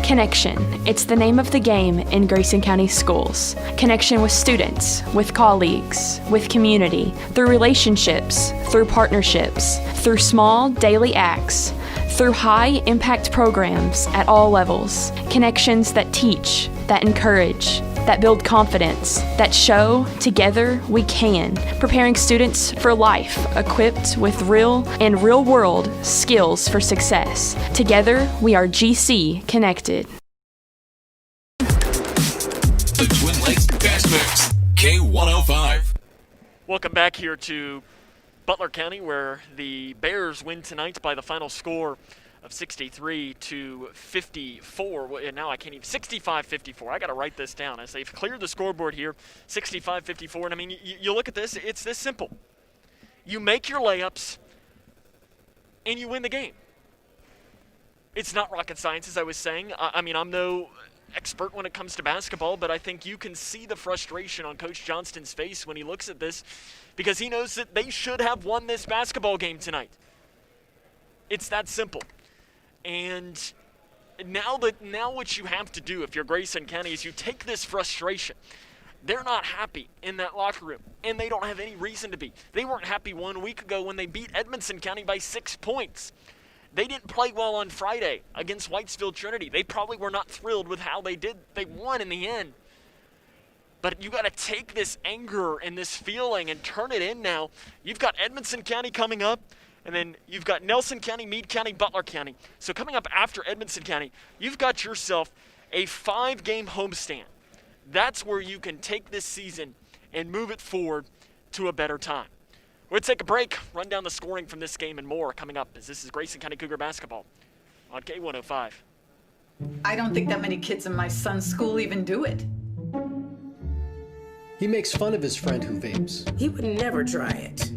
Connection. It's the name of the game in Grayson County schools. Connection with students, with colleagues, with community, through relationships, through partnerships, through small daily acts, through high-impact programs at all levels. Connections that teach, that encourage, that build confidence, that show together we can, preparing students for life, equipped with real and real-world skills for success. Together, we are GC Connected. The Twin Lakes Best Mix, K105. Welcome back here to Butler County, where the Bears win tonight by the final score of 63-54. And now I can't even. 65-54. I got to write this down as they've cleared the scoreboard here. 65-54. And I mean, you look at this. It's this simple. You make your layups, and you win the game. It's not rocket science, as I was saying. I mean, I'm no expert when it comes to basketball, but I think you can see the frustration on Coach Johnston's face when he looks at this, because he knows that they should have won this basketball game tonight. It's that simple. And now what you have to do if you're Grayson County is you take this frustration. They're not happy in that locker room, and they don't have any reason to be. They weren't happy 1 week ago when they beat Edmonson County by 6 points. They didn't play well on Friday against Whitesville Trinity. They probably were not thrilled with how they did. They won in the end. But you got to take this anger and this feeling and turn it in now. You've got Edmonson County coming up, and then you've got Nelson County, Meade County, Butler County. So coming up after Edmonson County, you've got yourself a 5-game homestand. That's where you can take this season and move it forward to a better time. We'll take a break, run down the scoring from this game and more coming up, as this is Grayson County Cougar basketball on K105. I don't think that many kids in my son's school even do it. He makes fun of his friend who vapes. He would never try it.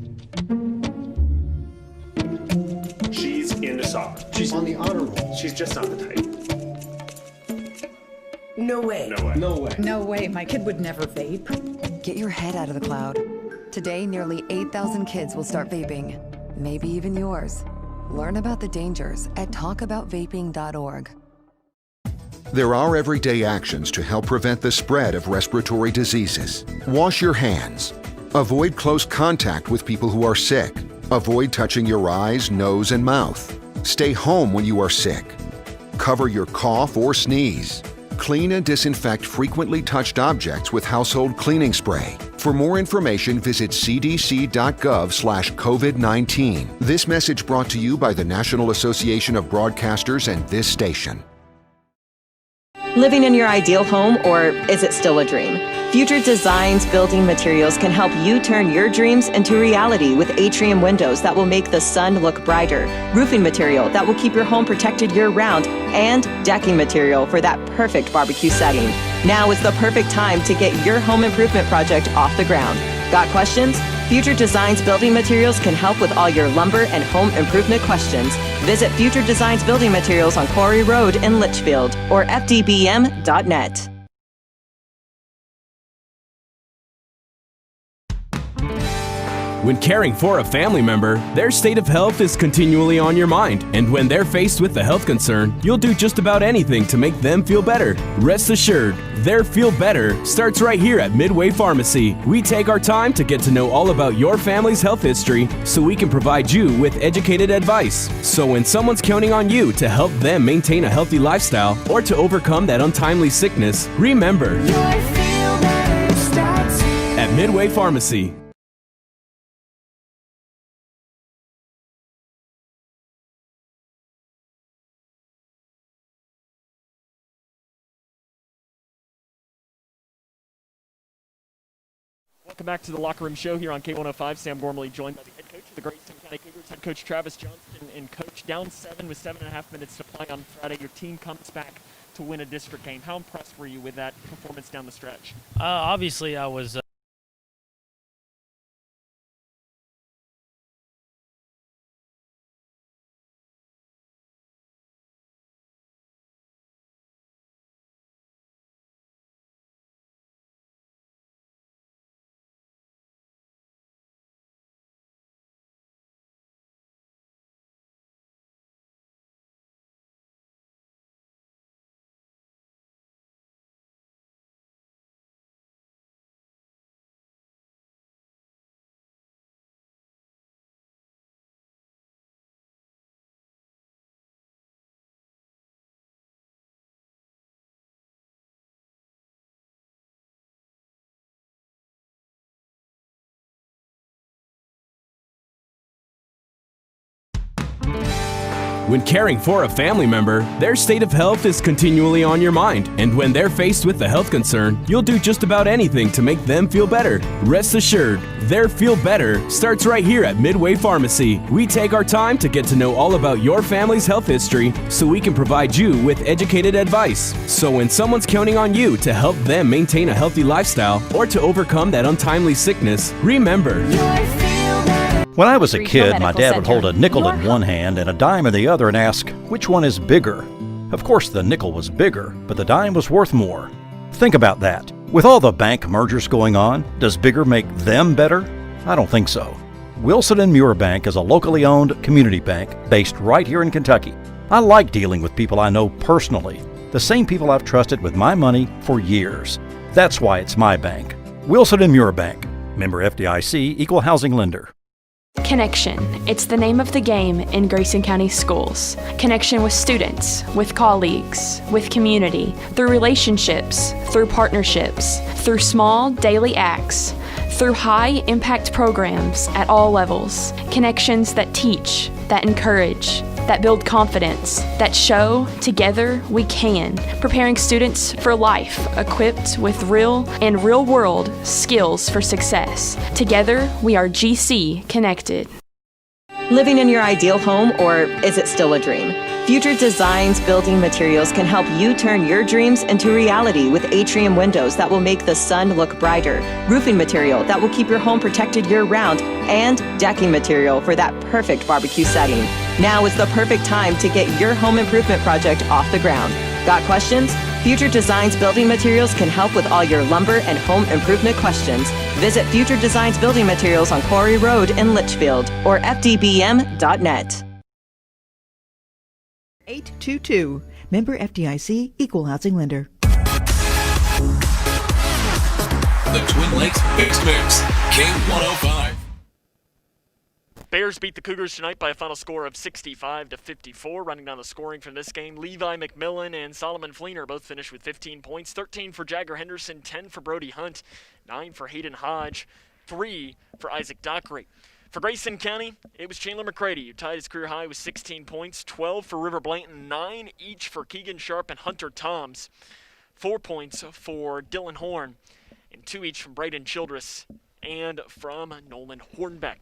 She's into soccer. She's on the honor roll. She's just not the type. No way. No way. No way. No way, my kid would never vape. Get your head out of the cloud. Today, nearly 8,000 kids will start vaping. Maybe even yours. Learn about the dangers at talkaboutvaping.org. There are everyday actions to help prevent the spread of respiratory diseases. Wash your hands. Avoid close contact with people who are sick. Avoid touching your eyes, nose, and mouth. Stay home when you are sick. Cover your cough or sneeze. Clean and disinfect frequently touched objects with household cleaning spray. For more information, visit cdc.gov/COVID-19. This message brought to you by the National Association of Broadcasters and this station. Living in your ideal home, or is it still a dream? Future Designs Building Materials can help you turn your dreams into reality with atrium windows that will make the sun look brighter, roofing material that will keep your home protected year-round, and decking material for that perfect barbecue setting. Now is the perfect time to get your home improvement project off the ground. Got questions? Future Designs Building Materials can help with all your lumber and home improvement questions. Visit Future Designs Building Materials on Quarry Road in Litchfield or fdbm.net. When caring for a family member, their state of health is continually on your mind. And when they're faced with a health concern, you'll do just about anything to make them feel better. Rest assured, their Feel Better starts right here at Midway Pharmacy. We take our time to get to know all about your family's health history so we can provide you with educated advice. So when someone's counting on you to help them maintain a healthy lifestyle or to overcome that untimely sickness, remember, your Feel Better starts here at Midway Pharmacy. Welcome back to the Locker Room Show here on K105. Sam Gormley joined by the head coach of the Grayson County Cougars, head coach Travis Johnston, and coach down 7 with 7.5 minutes to play on Friday. Your team comes back to win a district game. How impressed were you with that performance down the stretch? Obviously, I was When caring for a family member, their state of health is continually on your mind. And when they're faced with a health concern, you'll do just about anything to make them feel better. Rest assured, their Feel Better starts right here at Midway Pharmacy. We take our time to get to know all about your family's health history so we can provide you with educated advice. So when someone's counting on you to help them maintain a healthy lifestyle or to overcome that untimely sickness, remember, when I was a kid, my dad would hold a nickel in one hand and a dime in the other and ask, which one is bigger? Of course, the nickel was bigger, but the dime was worth more. Think about that. With all the bank mergers going on, does bigger make them better? I don't think so. Wilson & Muir Bank is a locally owned community bank based right here in Kentucky. I like dealing with people I know personally, the same people I've trusted with my money for years. That's why it's my bank. Wilson & Muir Bank. Member FDIC, Equal Housing Lender. Connection. It's the name of the game in Grayson County schools. Connection with students, with colleagues, with community, through relationships, through partnerships, through small daily acts, through high-impact programs at all levels. Connections that teach, that encourage, that build confidence, that show together we can, preparing students for life, equipped with real and real-world skills for success. Together, we are GC Connected. Living in your ideal home, or is it still a dream? Future Designs Building Materials can help you turn your dreams into reality with atrium windows that will make the sun look brighter, roofing material that will keep your home protected year-round, and decking material for that perfect barbecue setting. Now is the perfect time to get your home improvement project off the ground. Got questions? Future Designs Building Materials can help with all your lumber and home improvement questions. Visit Future Designs Building Materials on Quarry Road in Litchfield or fdbm.net. 822. Member FDIC, Equal Housing Lender. The Twin Lakes Mix, K105. Bears beat the Cougars tonight by a final score of 65-54. Running down the scoring from this game, Levi McMillan and Solomon Fleener both finished with 15 points. 13 for Jagger Henderson, 10 for Brody Hunt, 9 for Hayden Hodge, 3 for Isaac Dockery. For Grayson County, it was Chandler McCready who tied his career high with 16 points, 12 for River Blanton, 9 each for Keegan Sharp and Hunter Toms, 4 points for Dylan Horn, and 2 each from Braden Childress and from Nolan Hornbeck.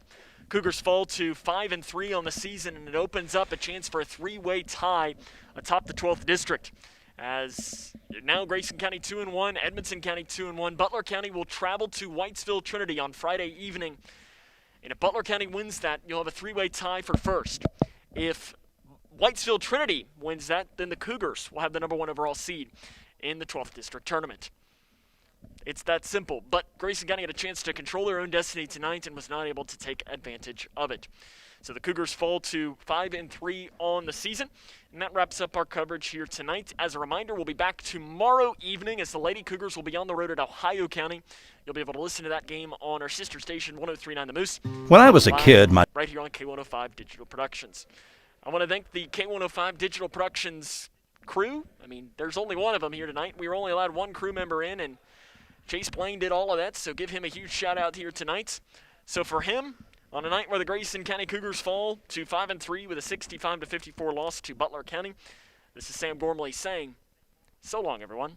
Cougars fall to 5-3 on the season, and it opens up a chance for a 3-way tie atop the 12th district. As now Grayson County 2-1, Edmonson County 2-1. Butler County will travel to Whitesville Trinity on Friday evening. And if Butler County wins that, you'll have a 3-way tie for first. If Whitesville Trinity wins that, then the Cougars will have the number 1 overall seed in the 12th district tournament. It's that simple, but Grayson County had a chance to control their own destiny tonight and was not able to take advantage of it. So the Cougars fall to 5-3 on the season, and that wraps up our coverage here tonight. As a reminder, we'll be back tomorrow evening as the Lady Cougars will be on the road at Ohio County. You'll be able to listen to that game on our sister station, 103.9 The Moose. When I was a kid, right here on K105 Digital Productions. I want to thank the K105 Digital Productions crew. I mean, there's only one of them here tonight. We were only allowed one crew member in, and Chase Blaine did all of that, so give him a huge shout out here tonight. So for him, on a night where the Grayson County Cougars fall to 5-3 with a 65-54 loss to Butler County, this is Sam Gormley saying, so long, everyone.